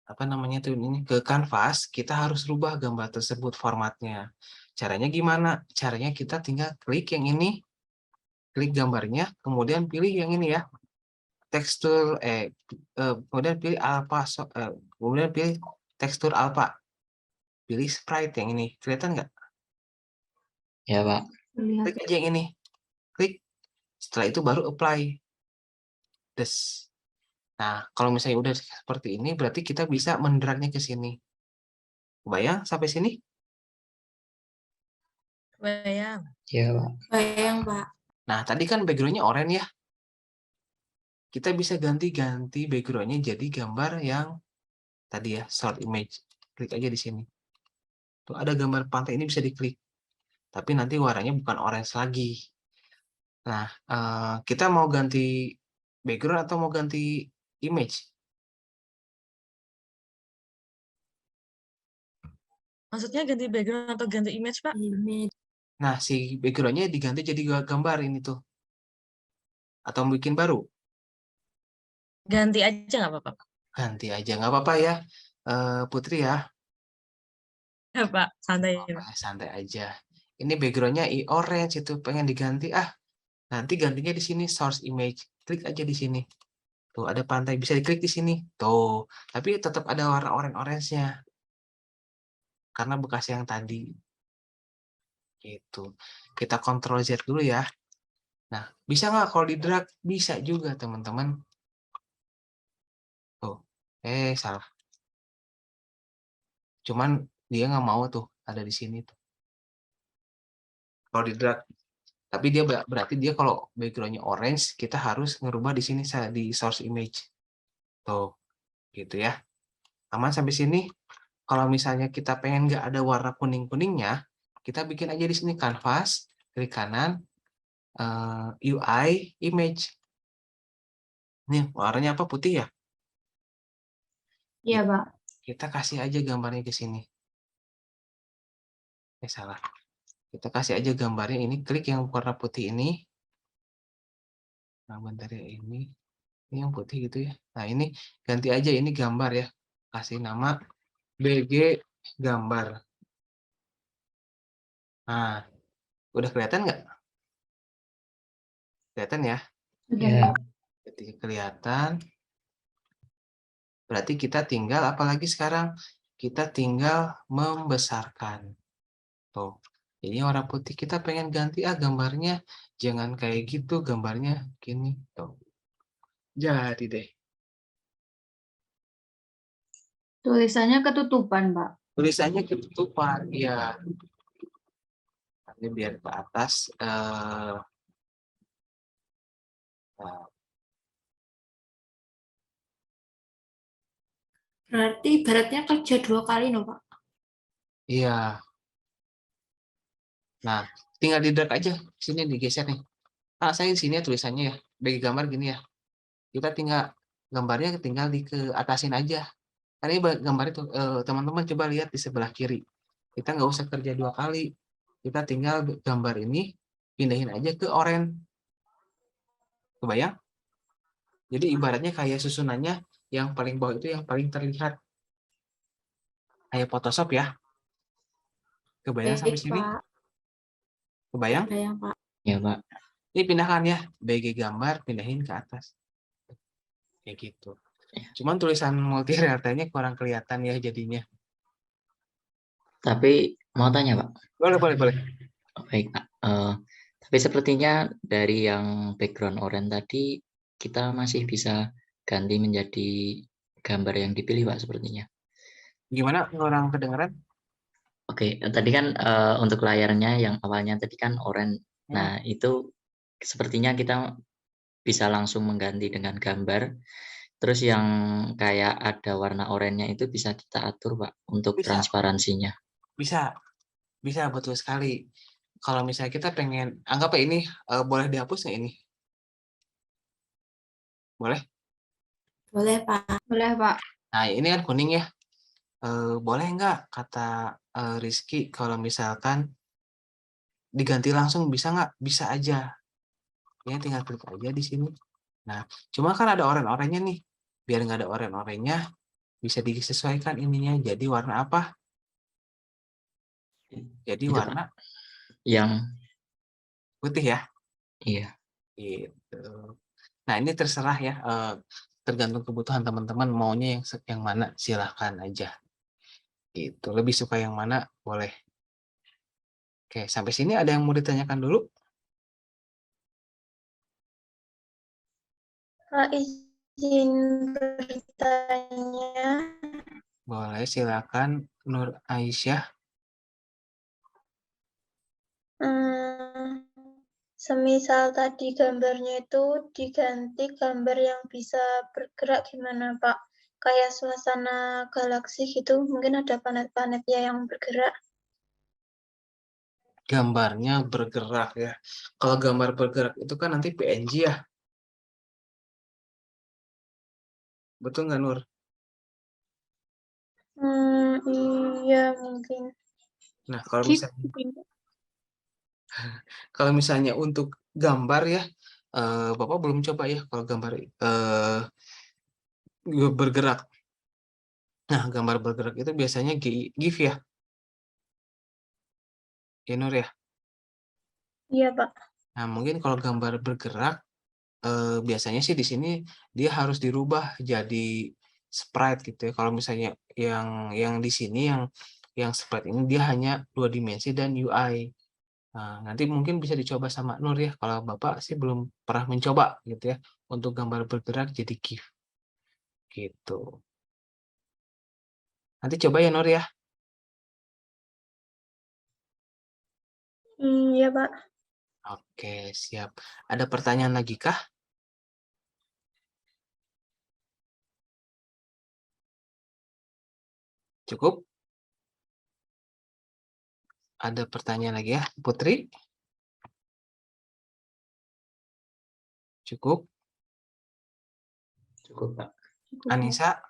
apa namanya tuh ini ke kanvas, kita harus rubah gambar tersebut formatnya. Caranya gimana? Caranya kita tinggal klik yang ini, klik gambarnya, kemudian pilih yang ini ya, tekstur kemudian pilih alpha, kemudian pilih tekstur alpha, pilih sprite yang ini, kelihatan nggak? Ya, Pak. Lihat. Klik aja yang ini, klik. Setelah itu baru apply. Des. Nah, kalau misalnya udah seperti ini, berarti kita bisa mendragnya ke sini. Kebayang sampai sini? Bayang. Ya, Pak. Bayang, Pak. Nah, tadi kan background-nya oranye ya. Kita bisa ganti-ganti background-nya jadi gambar yang tadi ya, short image. Klik aja di sini. Tuh ada gambar pantai ini bisa diklik. Tapi nanti warnanya bukan orange lagi. Nah, kita mau ganti background atau mau ganti image? Maksudnya ganti background atau ganti image, Pak? Image. Nah, si background-nya diganti jadi gambar ini tuh. Atau bikin baru? Ganti aja nggak apa-apa, Pak? Ganti aja, nggak apa-apa ya, Putri ya. Ya, Pak. Santai, Pak. Santai aja. Ini background-nya orange itu pengen diganti. Nanti gantinya di sini source image. Klik aja di sini. Tuh ada pantai bisa diklik di sini. Tuh, tapi tetap ada warna orange-nya. Karena bekas yang tadi. Gitu. Kita Ctrl Z dulu ya. Nah, bisa nggak kalau di drag? Bisa juga, teman-teman. Tuh. Salah. Cuman dia nggak mau tuh ada di sini tuh. Kalau di drag. Tapi dia berarti dia kalau background-nya orange, kita harus ngerubah di sini di source image. Tuh, gitu ya. Aman sampai sini? Kalau misalnya kita pengen nggak ada warna kuning-kuningnya, kita bikin aja di sini canvas, klik kanan, UI, image. Nih, warnanya apa? Putih ya? Iya, Pak. Kita kasih aja gambarnya ke sini. Salah. Kita kasih aja gambarnya ini, klik yang warna putih ini. Nah, bentar ya, ini yang putih gitu ya. Nah, ini ganti aja ini gambar ya. Kasih nama BG gambar. Nah, udah kelihatan nggak? Kelihatan ya? Udah, Ya. Pak. Ketika kelihatan, berarti kita tinggal apalagi sekarang? Kita tinggal membesarkan. Tuh. Jadi warna putih kita pengen ganti gambarnya jangan kayak gitu, gambarnya gini. Tuh. Jadi deh. Tulisannya ketutupan, Pak. Tulisannya ketutupan, ya. Ini biar ke atas. Nah, Berarti ibaratnya kerja 2 kali, no, Pak? iya. Nah, tinggal di drag aja. Sini digeser nih. Saya di sini ya tulisannya ya. Bagi gambar gini ya. Kita tinggal gambarnya tinggal ke atasin aja. Karena ini gambar itu teman-teman coba lihat di sebelah kiri. Kita nggak usah kerja 2 kali. Kita tinggal gambar ini pindahin aja ke oranye. Kebayang? Jadi ibaratnya kayak susunannya yang paling bawah itu yang paling terlihat. Kayak Photoshop ya. Kebayang sampai Baik, sini? Pak. Kebayang? Bayang, Pak. Ya, Pak. Ini pindahkan ya. BG gambar pindahin ke atas. Kayak gitu. Cuman tulisan multi realtanya kurang kelihatan ya jadinya. Tapi mau tanya, Pak. Boleh. Baik, Pak. Tapi sepertinya dari yang background orange tadi, kita masih bisa ganti menjadi gambar yang dipilih, Pak, sepertinya. Gimana orang kedengeran? Oke, tadi kan untuk layarnya yang awalnya tadi kan orange. Nah, itu sepertinya kita bisa langsung mengganti dengan gambar. Terus yang kayak ada warna oranye itu bisa kita atur, Pak, untuk Bisa. transparansinya. Bisa. Bisa, betul sekali. Kalau misalnya kita pengen anggap ya ini, boleh dihapus nggak ini? Boleh? Boleh, Pak. Boleh, Pak. Nah, ini kan kuning ya. Boleh nggak kata, Rizky kalau misalkan diganti langsung bisa nggak? Bisa aja. Ya tinggal klik aja di sini. Nah, cuma kan ada oren-orennya nih. Biar nggak ada oren-orennya, bisa disesuaikan ininya. Jadi warna apa? Jadi Itu, Pak. warna Yang putih ya. iya. Gitu. Nah, ini terserah ya, tergantung kebutuhan teman-teman maunya yang mana, silahkan aja. Gitu. Lebih suka yang mana, boleh. Oke, sampai sini ada yang mau ditanyakan dulu? Pak, izin bertanya. Boleh, silakan Nur Aisyah. Semisal tadi gambarnya itu diganti gambar yang bisa bergerak gimana, Pak? Kayak suasana galaksi gitu, mungkin ada planet-planetnya yang bergerak. Gambarnya bergerak ya. Kalau gambar bergerak itu kan nanti PNG ya. Betul nggak, Nur? Iya mungkin. Nah, kalau Gitu. misalnya untuk gambar ya, Bapak belum coba ya kalau gambar bergerak. Nah, gambar bergerak itu biasanya GIF ya. Ya, Nur ya. Iya, Pak. Nah, mungkin kalau gambar bergerak, biasanya sih di sini dia harus dirubah jadi sprite gitu ya. Kalau misalnya yang di sini yang sprite ini dia hanya 2 dimensi dan UI. Nah, nanti mungkin bisa dicoba sama Nur ya. Kalau Bapak sih belum pernah mencoba gitu ya untuk gambar bergerak jadi GIF gitu. Nanti coba ya Nur ya. Iya, Pak. Oke, siap. Ada pertanyaan lagi kah? Cukup? Ada pertanyaan lagi ya, Putri? Cukup? Cukup, Pak. Anissa?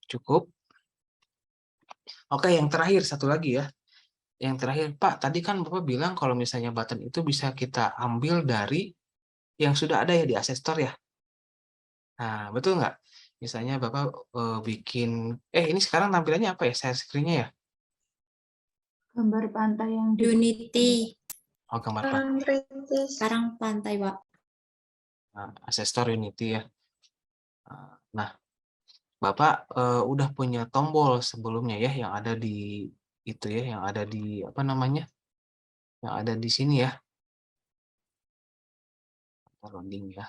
Cukup? Oke, yang terakhir satu lagi ya. Yang terakhir, Pak, tadi kan Bapak bilang kalau misalnya button itu bisa kita ambil dari yang sudah ada ya di Asset Store ya. Nah, betul nggak? Misalnya Bapak bikin, ini sekarang tampilannya apa ya? Share screen-nya ya? Gambar pantai yang di Unity. Oh, gambar pantai. Sekarang pantai, Pak. Nah, Asset Store Unity ya. Nah, Bapak udah punya tombol sebelumnya ya yang ada di itu ya, yang ada di apa namanya? Yang ada di sini ya. Loading ya.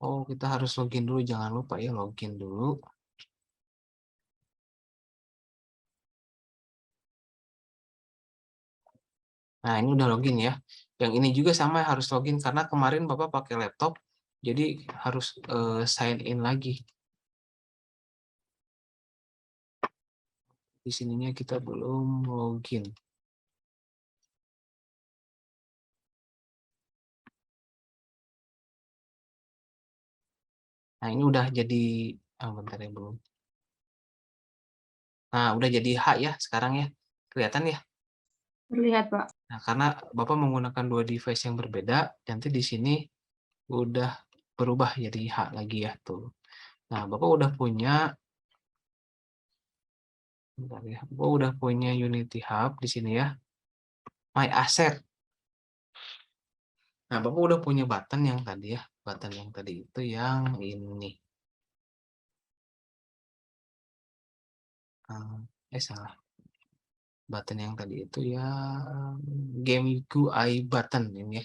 Oh, kita harus login dulu, jangan lupa ya login dulu. Nah, ini udah login ya. Yang ini juga sama harus login karena kemarin Bapak pakai laptop, jadi harus sign in lagi. Di sininya kita belum login. Nah, ini udah jadi, bentar ya belum. Nah, udah jadi H ya sekarang ya. Kelihatan ya? terlihat, Pak. Nah, karena Bapak menggunakan 2 device yang berbeda, nanti di sini udah berubah jadi H lagi ya tuh. Nah, Bapak udah punya, bentar ya, Bapak udah punya Unity Hub di sini ya. My Asset. Nah, Bapak udah punya button yang tadi ya. Button yang tadi itu yang ini. Salah. Button yang tadi itu ya Game UI button ini ya.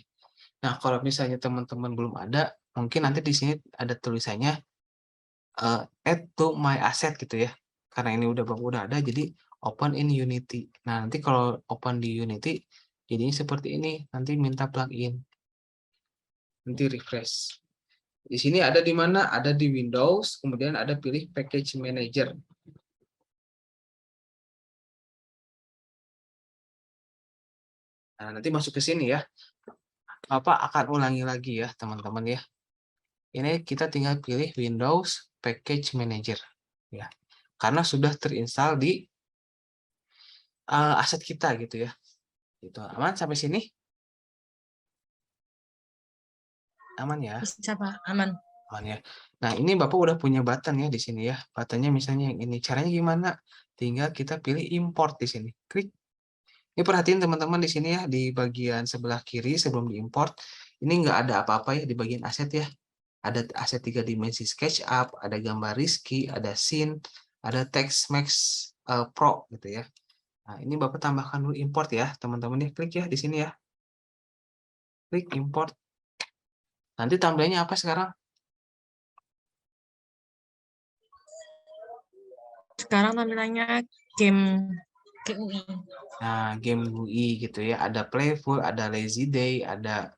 Nah, kalau misalnya teman-teman belum ada, mungkin nanti di sini ada tulisannya add to my asset gitu ya. Karena ini udah ada, jadi open in Unity. Nah, nanti kalau open di Unity, Jadinya seperti ini, nanti minta plugin. Nanti refresh. Di sini ada di mana? Ada di Windows, kemudian ada pilih Package Manager. Nah, nanti masuk ke sini ya. Bapak akan ulangi lagi ya, teman-teman ya. Ini kita tinggal pilih Windows Package Manager ya. Karena sudah terinstall di aset kita gitu ya. Itu aman sampai sini? Aman ya? Bisa Pak, aman. Aman ya. Nah, ini Bapak udah punya button ya di sini ya. Buttonnya misalnya yang ini. Caranya gimana? Tinggal kita pilih import di sini. Klik. Ini perhatiin teman-teman di sini ya, di bagian sebelah kiri sebelum diimport, ini nggak ada apa-apa ya di bagian aset ya. Ada aset 3 dimensi SketchUp, ada gambar Rizky, ada scene, ada text Max Pro gitu ya. Nah, ini Bapak tambahkan dulu import ya, teman-teman ya. Klik ya di sini ya. Klik import. Nanti tampilannya apa sekarang? Sekarang tampilannya game GUI. Nah, game GUI gitu ya. Ada playful, ada lazy day, ada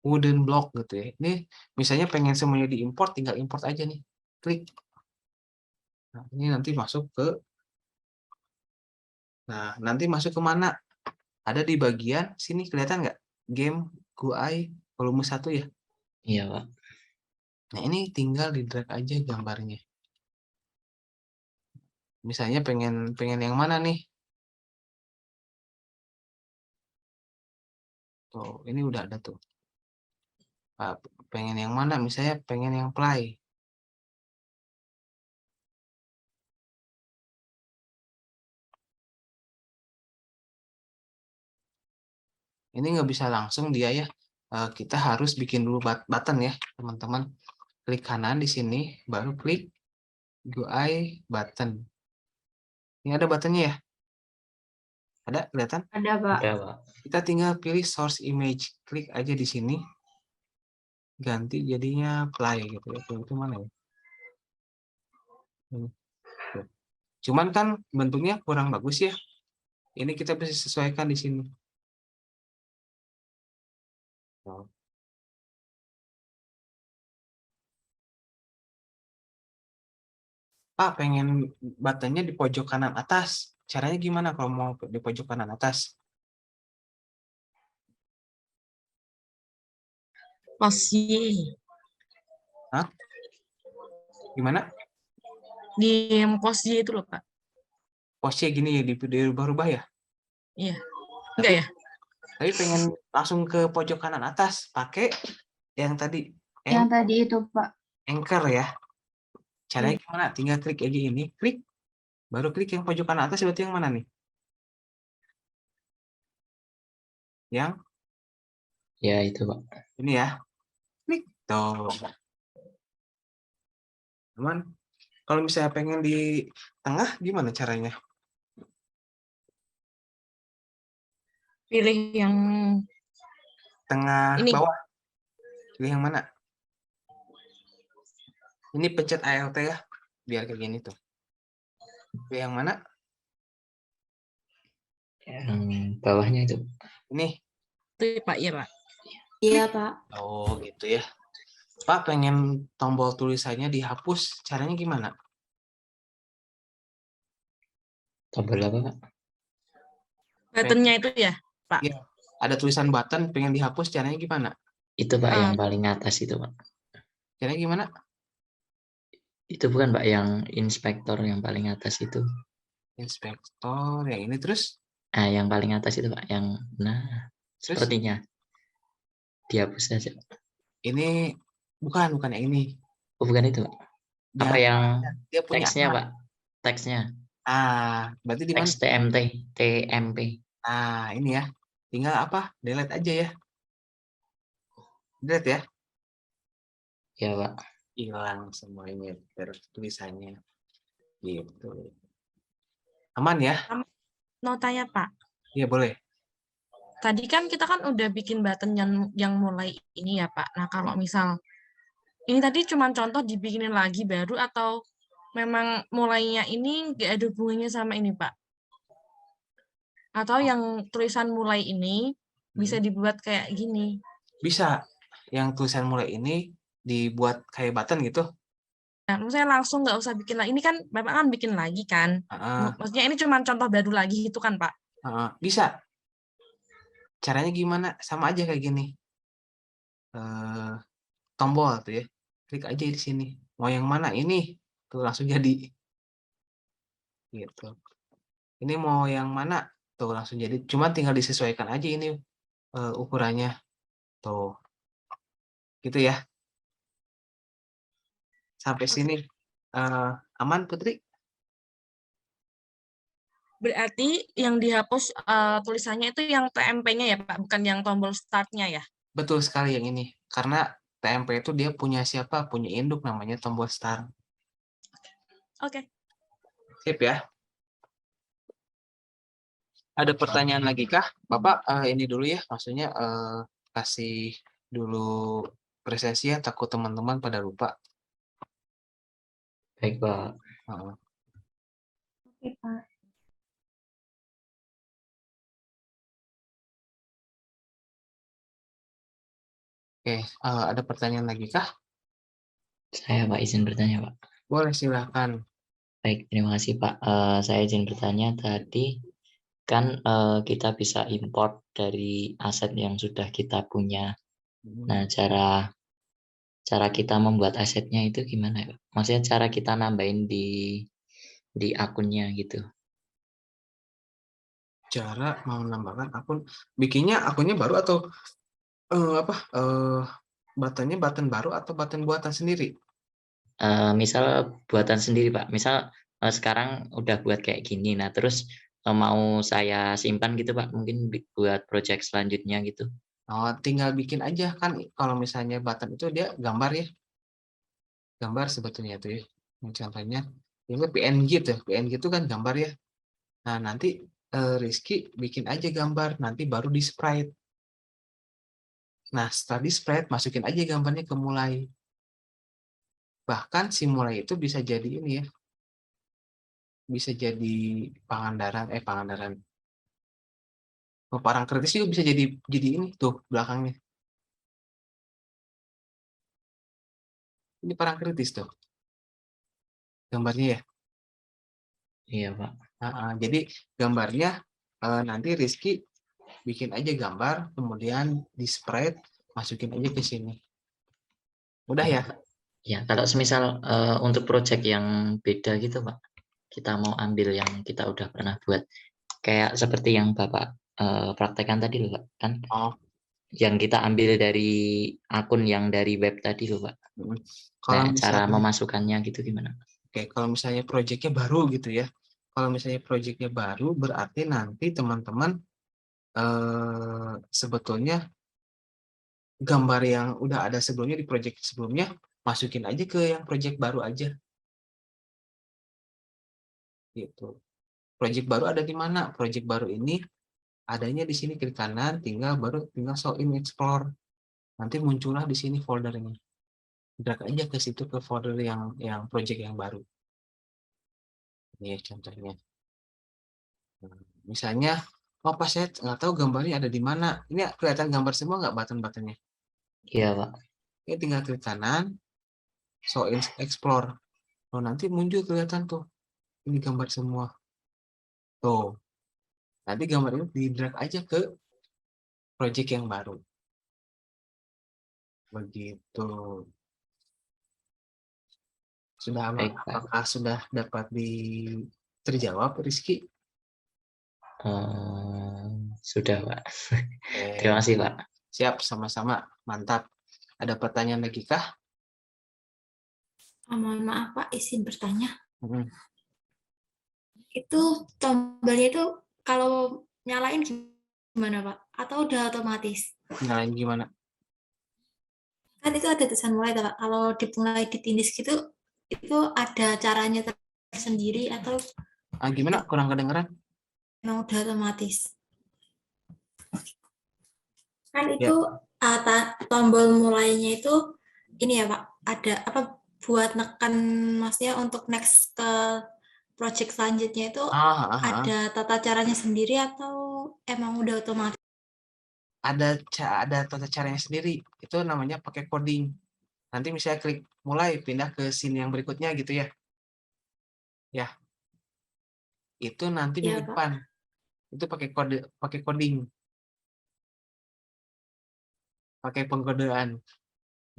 wooden block gitu ya. Ini misalnya pengen semuanya diimport, tinggal import aja nih. Klik. Nah, ini nanti masuk ke. Nah, nanti masuk ke mana? Ada di bagian sini, kelihatan nggak? Game GUI volume 1 ya. Iya, Pak. Nah, ini tinggal di drag aja gambarnya. Misalnya pengen yang mana nih? Tuh, ini udah ada tuh. Pengen yang mana? Misalnya pengen yang play. Ini nggak bisa langsung dia ya. Kita harus bikin dulu button ya, teman-teman. Klik kanan di sini, baru klik GUI button. Ini ada buttonnya ya? Ada, kelihatan? Ada, Pak. Ada, Pak. Kita tinggal pilih source image. Klik aja di sini. Ganti jadinya play gitu ya. Itu mana ya? Ini. Cuman kan bentuknya kurang bagus ya. Ini kita bisa sesuaikan di sini. Pak, pengen buttonnya di pojok kanan atas. Caranya gimana kalau mau di pojok kanan atas? Posisi. Hah? Gimana? Di posisi itu loh, Pak. Posnya gini ya, dirubah-rubah ya? Iya. Enggak ya? Tapi pengen langsung ke pojok kanan atas, pakai yang tadi. Yang tadi itu, Pak. Anchor ya. Caranya gimana? Tinggal klik aja ini, klik. Baru klik yang pojok kanan atas, berarti yang mana nih? Yang? Ya, itu, Pak. Ini ya. Klik. Tuh. Aman. Kalau misalnya pengen di tengah, gimana caranya? Pilih yang Tengah ini. bawah. Pilih yang mana? Ini pencet ALT ya. Biar kayak gini tuh. Pilih yang mana? Yang bawahnya itu. Ini. Itu Pak, iya Pak. Iya Pak. Oh gitu ya. Pak pengen tombol tulisannya dihapus. Caranya gimana? Tombol apa, Pak? Buttonnya itu ya, Pak? Iya. Ada tulisan button pengen dihapus. Caranya gimana? Itu, Pak, yang paling atas itu, Pak. Caranya gimana? Itu bukan, Pak, yang inspektor yang paling atas itu. Inspektor yang ini terus? Ah, yang paling atas itu, Pak, yang terus? Sepertinya dihapus saja. Ini bukan yang ini. Oh, bukan itu, Pak. Apa yang dia punya teksnya, apa? Pak? Teksnya. Berarti di mana? Teks TMP. Ini ya. Tinggal apa? Delete aja ya. Delete ya. Ya, Pak. Hilang semuanya terus tulisannya. Gitu. Aman ya? Mau tanya, Pak. Iya, boleh. Tadi kan kita kan udah bikin button yang mulai ini ya, Pak. Nah, kalau misal ini tadi cuma contoh dibikinin lagi baru atau memang mulainya ini nggak ada hubungannya sama ini, Pak? Atau yang tulisan mulai ini bisa dibuat kayak gini. Bisa. Yang tulisan mulai ini dibuat kayak button gitu. Nah, maksudnya langsung nggak usah bikin lagi. Ini kan Bapak kan bikin lagi kan. Maksudnya ini cuma contoh baru lagi itu kan, Pak? Bisa. Caranya gimana? Sama aja kayak gini. Tombol tuh ya. Klik aja di sini. Mau yang mana? Ini. Tuh langsung jadi. Gitu. Ini mau yang mana? Tuh langsung jadi. Cuma tinggal disesuaikan aja ini ukurannya. Tuh. Gitu ya. Sampai sini aman, Putri? Berarti yang dihapus tulisannya itu yang TMP-nya ya, Pak? Bukan yang tombol start-nya ya? Betul sekali yang ini. Karena TMP itu dia punya siapa? Punya induk namanya tombol start. Oke. Sip ya. Ada pertanyaan lagi kah? Bapak ini dulu ya. Maksudnya kasih dulu presentasi ya. Takut teman-teman pada lupa. Baik, Pak. Oke, Pak. Oke, ada pertanyaan lagi kah? Saya Pak izin bertanya, Pak. Boleh, silakan. Baik, terima kasih Pak. Saya izin bertanya tadi kan kita bisa import dari aset yang sudah kita punya. Nah, cara kita membuat asetnya itu gimana, Pak? Maksudnya cara kita nambahin di akunnya gitu. Cara mau menambahkan akun, bikinnya akunnya baru atau buttonnya button baru atau button buatan sendiri? Misal buatan sendiri, Pak. Misal sekarang udah buat kayak gini, nah terus mau saya simpan gitu, Pak. Mungkin buat project selanjutnya gitu. Oh, tinggal bikin aja kan. Kalau misalnya button itu dia gambar ya. Gambar sebetulnya itu ya. Contohnya, ini PNG tuh. PNG itu kan gambar ya. Nah, nanti Rizky bikin aja gambar, nanti baru di sprite. Nah, setelah di sprite, masukin aja gambarnya ke mulai. Bahkan si mulai itu bisa jadi ini ya. Bisa jadi Pangandaran. Parang kritis juga bisa jadi ini tuh belakangnya. Ini parang kritis tuh. Gambarnya ya. Iya, Pak. Jadi gambarnya nanti Rizky bikin aja gambar, kemudian di sprite, masukin aja ke sini. Mudah ya? Ya, kalau semisal untuk project yang beda gitu, Pak, kita mau ambil yang kita udah pernah buat, kayak seperti yang Bapak praktekkan tadi loh, Pak, kan? Yang kita ambil dari akun yang dari web tadi loh, Pak. Kalau Nah, cara misalnya, memasukkannya gitu gimana? Oke, kalau misalnya projectnya baru gitu ya. Kalau misalnya projectnya baru, berarti nanti teman-teman sebetulnya gambar yang udah ada sebelumnya di project sebelumnya, masukin aja ke yang project baru aja. Gitu. Project baru ada di mana? Project baru ini adanya di sini klik kanan, tinggal show in explore. Nanti muncullah di sini foldernya. Drag aja ke situ ke folder yang project yang baru. Ini contohnya. Misalnya, pas saya nggak tahu gambarnya ada di mana. Ini kelihatan gambar semua nggak button-buttonnya? Iya, Pak. Ini tinggal klik kanan, show in explore. Oh, nanti muncul kelihatan tuh. Ini gambar semua. Tuh. Nanti gambar ini di drag aja ke project yang baru. Begitu. Sudah apakah sudah dapat terjawab, Rizky? Sudah, Pak. Terima kasih, Pak. Siap, sama-sama. Mantap. Ada pertanyaan lagi kah? Mohon maaf, Pak, izin bertanya. Itu tombolnya itu kalau nyalain gimana, Pak? Atau udah otomatis? Nyalain gimana? Kan itu ada tulisan mulai, Pak. Kalau dimulai ditindis gitu, itu ada caranya tersendiri atau gimana? Kurang kedengeran? Memang udah otomatis. Kan itu tombol mulainya itu ini ya, Pak. Ada apa buat nekan, maksudnya untuk next ke project selanjutnya itu Ah. ada tata caranya sendiri atau emang udah otomatis? Ada tata caranya sendiri, itu namanya pakai coding. Nanti misalnya klik mulai, pindah ke scene yang berikutnya gitu ya. Ya, itu nanti Ya, minggu Pak. depan. Itu pakai coding, pakai pengkodean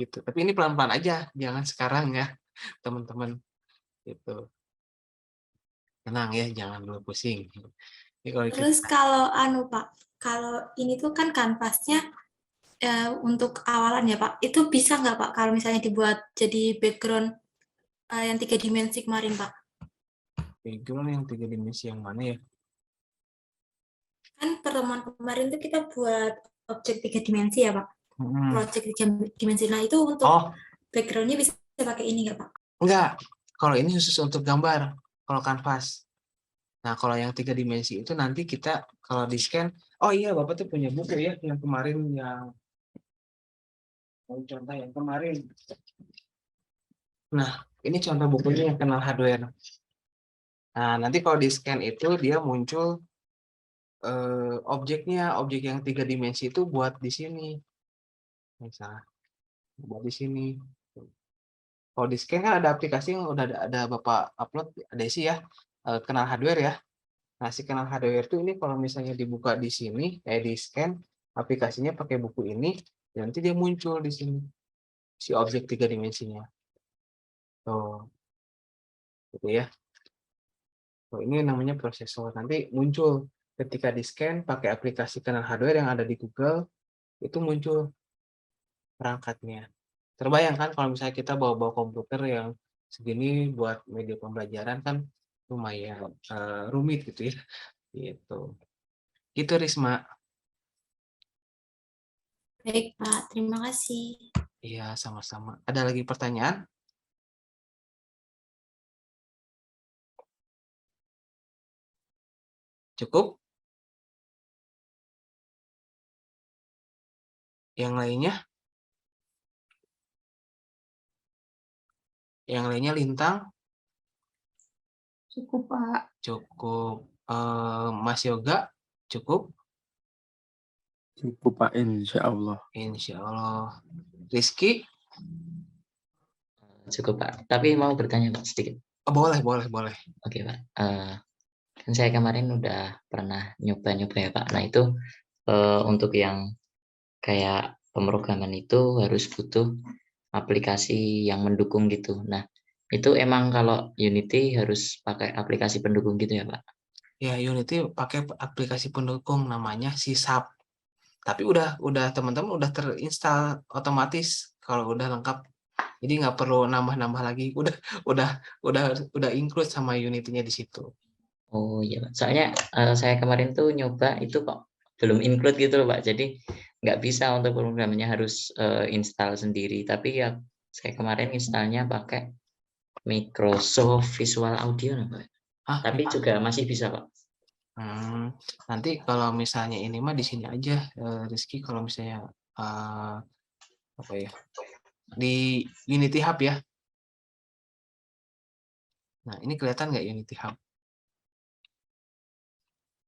gitu. Tapi ini pelan-pelan aja, jangan sekarang ya, teman-teman. Gitu. Tenang ya, jangan dulu pusing. Ini kalau Terus kita kalau Pak, kalau ini tuh kan kanvasnya untuk awalan ya Pak, itu bisa nggak Pak kalau misalnya dibuat jadi background yang 3 dimensi kemarin Pak? background yang 3 dimensi yang mana ya? Kan pertemuan kemarin tuh kita buat objek 3 dimensi ya Pak, project 3 dimensi. Nah itu untuk backgroundnya bisa pakai ini nggak Pak? Enggak, kalau ini khusus untuk gambar, kalau kanvas. Nah, kalau yang 3 dimensi itu nanti kita kalau di-scan, oh iya Bapak tuh punya buku ya, yang kemarin yang contoh yang kemarin. Nah, ini contoh bukunya yang kenal hardware. Nah, nanti kalau di-scan itu dia muncul objeknya, objek yang 3 dimensi itu buat di sini. Misalnya, buat di sini. Kalau di-scan kan ada aplikasi yang udah ada Bapak upload, Desi ya, kenal hardware ya. Nah, si kenal hardware itu ini kalau misalnya dibuka di sini, di-scan, aplikasinya pakai buku ini, nanti dia muncul di sini, si objek 3 dimensinya. Tuh, gitu ya. Tuh, ini namanya prosesor. Nanti muncul ketika di-scan pakai aplikasi kenal hardware yang ada di Google, itu muncul perangkatnya. Terbayang kan kalau misalnya kita bawa-bawa komputer yang segini buat media pembelajaran kan lumayan rumit gitu ya. Gitu. Gitu Risma. Baik Pak, terima kasih. Iya, sama-sama. Ada lagi pertanyaan? Cukup? Yang lainnya? Yang lainnya Lintang? Cukup, Pak. Cukup. Mas Yoga? Cukup? Cukup Pak, insya Allah. Insya Allah. Rizky? Cukup Pak. Tapi mau bertanya Pak sedikit. Oh, boleh. Oke Pak. Kan saya kemarin udah pernah nyoba-nyoba ya Pak. Nah itu untuk yang kayak pemrograman itu harus butuh aplikasi yang mendukung gitu. Nah itu emang kalau Unity harus pakai aplikasi pendukung gitu ya Pak? Ya, Unity pakai aplikasi pendukung namanya SysHub. Tapi udah teman-teman udah terinstall otomatis kalau udah lengkap. Jadi nggak perlu nambah-nambah lagi. Udah include sama Unity-nya di situ. Oh iya Pak. Soalnya saya kemarin tuh nyoba itu kok belum include gitu loh Pak. Jadi nggak bisa untuk programnya harus install sendiri. Tapi ya saya kemarin installnya pakai Microsoft Visual Audio Pak. Tapi juga masih bisa Pak. Nanti kalau misalnya ini mah di sini aja Rizky, kalau misalnya apa ya, di Unity Hub ya. Nah ini kelihatan nggak Unity Hub?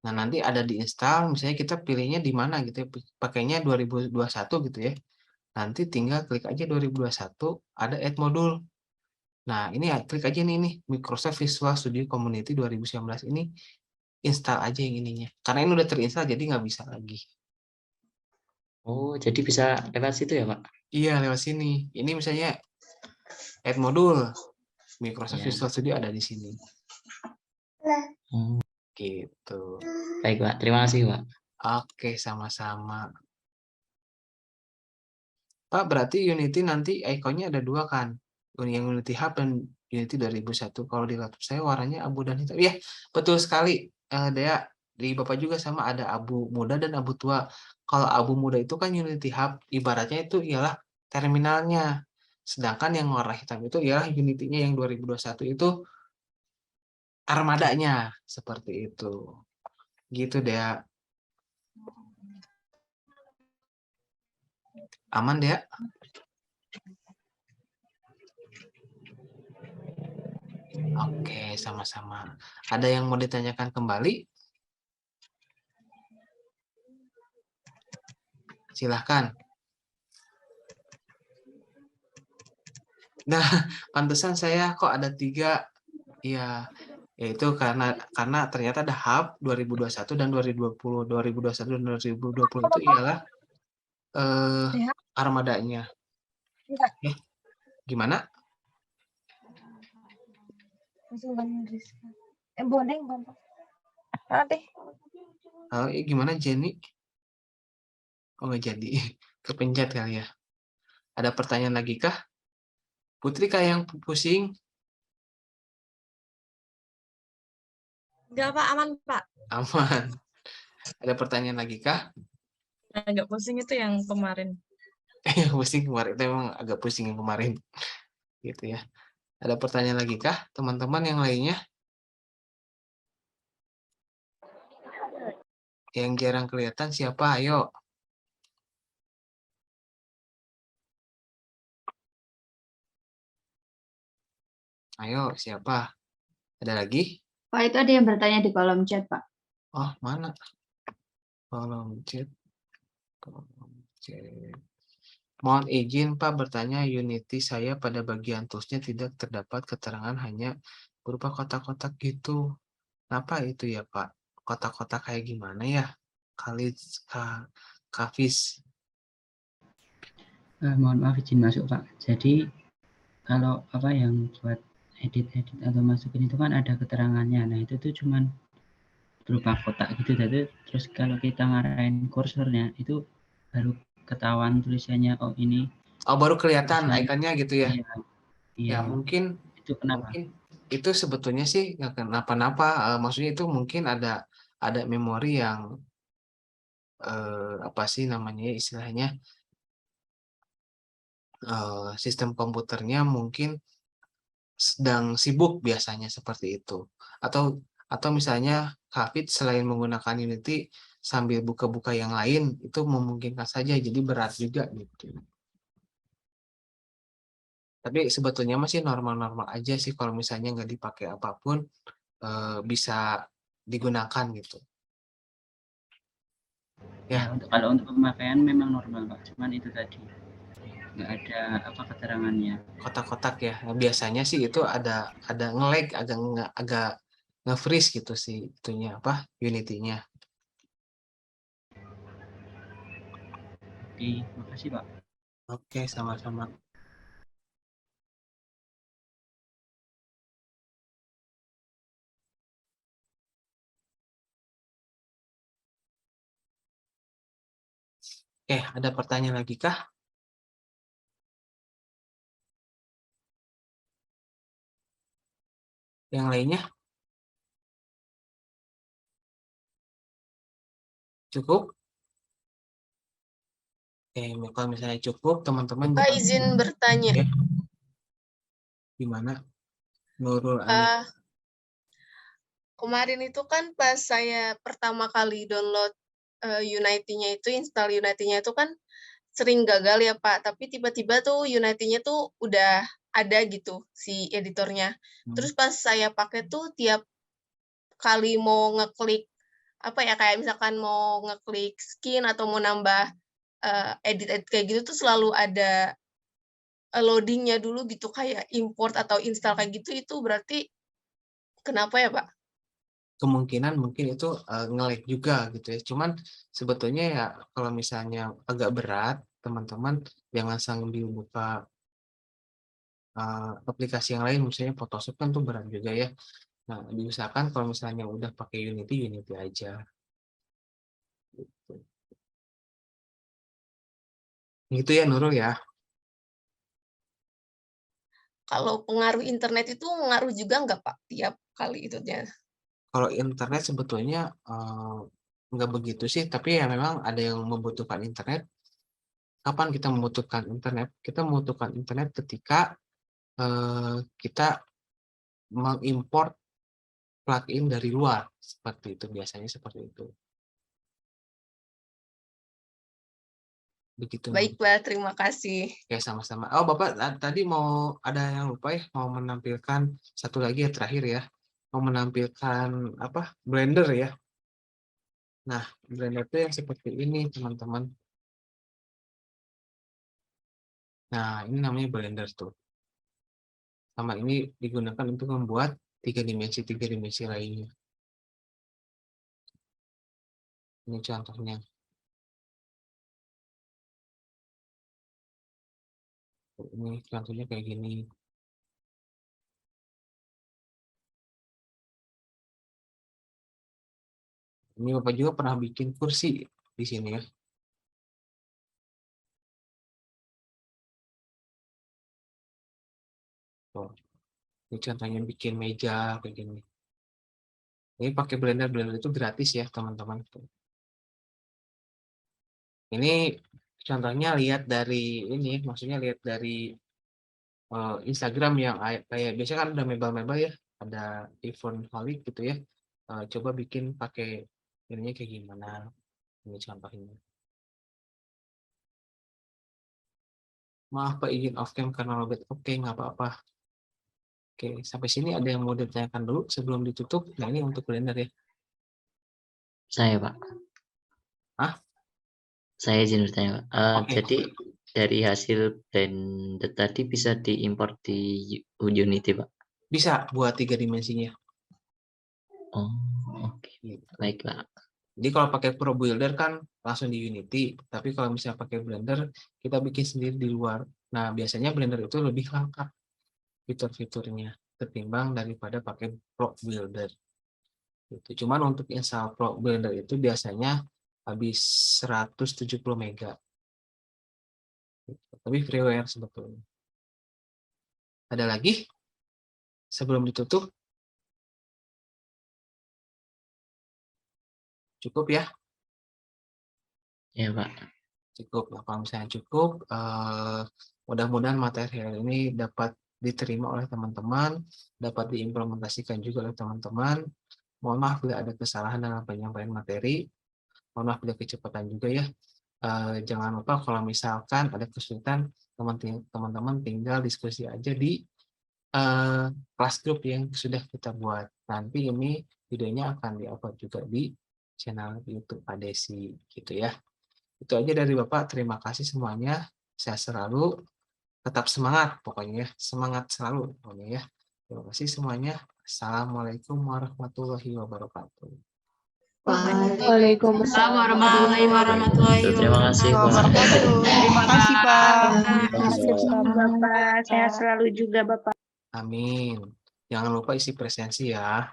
Nah nanti ada di install, misalnya kita pilihnya di mana gitu ya, pakainya 2021 gitu ya. Nanti tinggal klik aja 2021, ada add modul. Nah ini ya, klik aja nih Microsoft Visual Studio Community 2019 ini, install aja yang ininya. Karena ini udah terinstall jadi nggak bisa lagi. Oh, jadi bisa lewat situ ya, Pak? Iya, lewat sini. Ini misalnya add modul. Microsoft Visual Studio ada di sini. Gitu. Baik, Pak. Terima kasih, Pak. Oke, sama-sama. Pak, berarti Unity nanti ikonnya ada dua kan? Yang Unity Hub dan Unity 2001. Kalau di laptop saya warnanya abu dan hitam. Iya, betul sekali. Dea, di Bapak juga sama ada abu muda dan abu tua. Kalau abu muda itu kan Unity Hub, ibaratnya itu ialah terminalnya. Sedangkan yang warna hitam itu ialah Unity-nya yang 2021 itu armadanya. Seperti itu. Gitu, Dea. Aman, Dea? Oke, sama-sama. Ada yang mau ditanyakan kembali? Silahkan. Nah, pantesan saya kok ada 3. Iya, yaitu karena ternyata ada hub 2021 dan 2020. 2021 dan 2020 itu ialah armadanya. Gimana? Gimana Jenny? Oh, nggak jadi. Kepencet kali ya. Ada pertanyaan lagi kah? Putri kayak yang pusing? Enggak, Pak, aman, Pak. Aman. Ada pertanyaan lagi kah? Agak pusing itu yang kemarin. Pusing kemarin. Itu emang agak pusing yang kemarin. Gitu ya. Ada pertanyaan lagi kah? Teman-teman yang lainnya? Yang jarang kelihatan siapa? Ayo. Ayo, siapa? Ada lagi? Pak, itu ada yang bertanya di kolom chat, Pak. Oh, mana? Kolom chat. Mohon izin Pak bertanya, Unity saya pada bagian toolsnya tidak terdapat keterangan, hanya berupa kotak-kotak gitu. Kenapa itu ya Pak? Kotak-kotak kayak gimana ya? Kafis. Mohon maaf izin masuk Pak. Jadi kalau apa yang buat edit-edit atau masukin itu kan ada keterangannya. Nah itu tuh cuman berupa kotak gitu. Terus kalau kita ngarahin kursornya itu baru ketahuan tulisannya. Oh ini. Oh baru kelihatan ikonnya gitu ya? Iya. Ya mungkin itu kenapa? Mungkin itu sebetulnya sih nggak kenapa-napa. Maksudnya itu mungkin ada memori yang apa sih namanya istilahnya, sistem komputernya mungkin sedang sibuk biasanya seperti itu. Atau misalnya Hafid selain menggunakan Unity sambil buka-buka yang lain, itu memungkinkan saja jadi berat juga gitu. Tapi sebetulnya masih normal-normal aja sih kalau misalnya nggak dipakai apapun, bisa digunakan gitu. Ya, kalau untuk pemakaian memang normal Pak, cuman itu tadi nggak ada apa keterangannya. Kotak-kotak ya, biasanya sih itu ada nge-lag, agak nge-freeze gitu sih itunya apa Unity-nya. Oke, makasih Pak. Oke, sama-sama. Oke, ada pertanyaan lagi kah? Yang lainnya? Cukup? Oke, kalau misalnya cukup, teman-teman Pak izin bertanya. Ya. Gimana? Nurul Ani. Kemarin itu kan pas saya pertama kali download Unity-nya itu, install Unity-nya itu kan sering gagal ya Pak, tapi tiba-tiba tuh Unity-nya tuh udah ada gitu si editornya. Terus pas saya pakai tuh tiap kali mau ngeklik apa ya, kayak misalkan mau ngeklik skin atau mau nambah edit-edit kayak gitu tuh selalu ada loading-nya dulu gitu, kayak import atau install kayak gitu. Itu berarti kenapa ya Pak? Kemungkinan mungkin itu nge-lag juga gitu ya. Cuman sebetulnya ya kalau misalnya agak berat, teman-teman jangan sambil buka aplikasi yang lain, misalnya Photoshop kan tuh berat juga ya. Nah, diusahakan kalau misalnya udah pakai Unity aja. Gitu. Gitu ya Nurul ya. Kalau pengaruh internet itu ngaruh juga nggak Pak tiap kali itunya? Kalau internet sebetulnya nggak begitu sih, tapi ya memang ada yang membutuhkan internet. Kapan kita membutuhkan internet? Kita membutuhkan internet ketika kita mengimport plugin dari luar, seperti itu biasanya seperti itu. Begitu. Baik, Pak. Terima kasih. Oke, sama-sama. Oh, Bapak tadi mau ada yang lupa ya, mau menampilkan satu lagi ya terakhir ya. Mau menampilkan apa? Blender ya. Nah, Blender itu yang seperti ini, teman-teman. Nah, ini namanya Blender tuh. Sama ini digunakan untuk membuat tiga dimensi lainnya. Ini contohnya. Ini contohnya kayak gini. Ini Bapak juga pernah bikin kursi di sini ya. Tuh. Ini contohnya bikin meja kayak gini. Ini pakai Blender itu gratis ya teman-teman. Ini contohnya lihat dari ini, maksudnya lihat dari Instagram yang kayak biasanya kan udah mebel-mebel ya, ada event holic gitu ya. Coba bikin pakai ininya kayak gimana. Ini contohnya. Maaf Pak, izin off cam karena lobet. Oke, nggak apa-apa. Oke, sampai sini ada yang mau ditanyakan dulu sebelum ditutup. Nah, ini untuk Blender ya. Saya, Pak. Hah? Saya izin bertanya, Pak. Oke. Jadi dari hasil Blender tadi bisa diimport di Unity, Pak? Bisa buat 3 dimensinya. Oh, oke. Gitu. Baik, Pak. Jadi kalau pakai Pro Builder kan langsung di Unity, tapi kalau misalnya pakai Blender, kita bikin sendiri di luar. Nah, biasanya Blender itu lebih lengkap fitur-fiturnya ketimbang daripada pakai Pro Builder. Gitu. Cuman untuk install Pro Builder itu biasanya habis 170 mega. Gitu. Tapi freeware sebetulnya. Ada lagi? Sebelum ditutup? Cukup ya? Ya, Pak. Cukup. Nah, kalau misalnya cukup, mudah-mudahan materi ini dapat diterima oleh teman-teman, dapat diimplementasikan juga oleh teman-teman. Mohon maaf bila ada kesalahan dalam penyampaian materi. Mohon maaf bila kecepatan juga ya. Jangan lupa kalau misalkan ada kesulitan, teman-teman tinggal diskusi aja di kelas grup yang sudah kita buat. Nanti ini videonya akan di-upload juga di channel YouTube Adesi gitu ya. Itu aja dari Bapak. Terima kasih semuanya. Sehat selalu. Tetap semangat pokoknya ya. Semangat selalu pokoknya ya. Terima kasih semuanya. Assalamualaikum warahmatullahi wabarakatuh. Waalaikumsalam warahmatullahi wabarakatuh. Terima kasih, Pak. Terima kasih, Pak. Bapak, sehat selalu juga, Bapak. Amin. Jangan lupa isi presensi ya.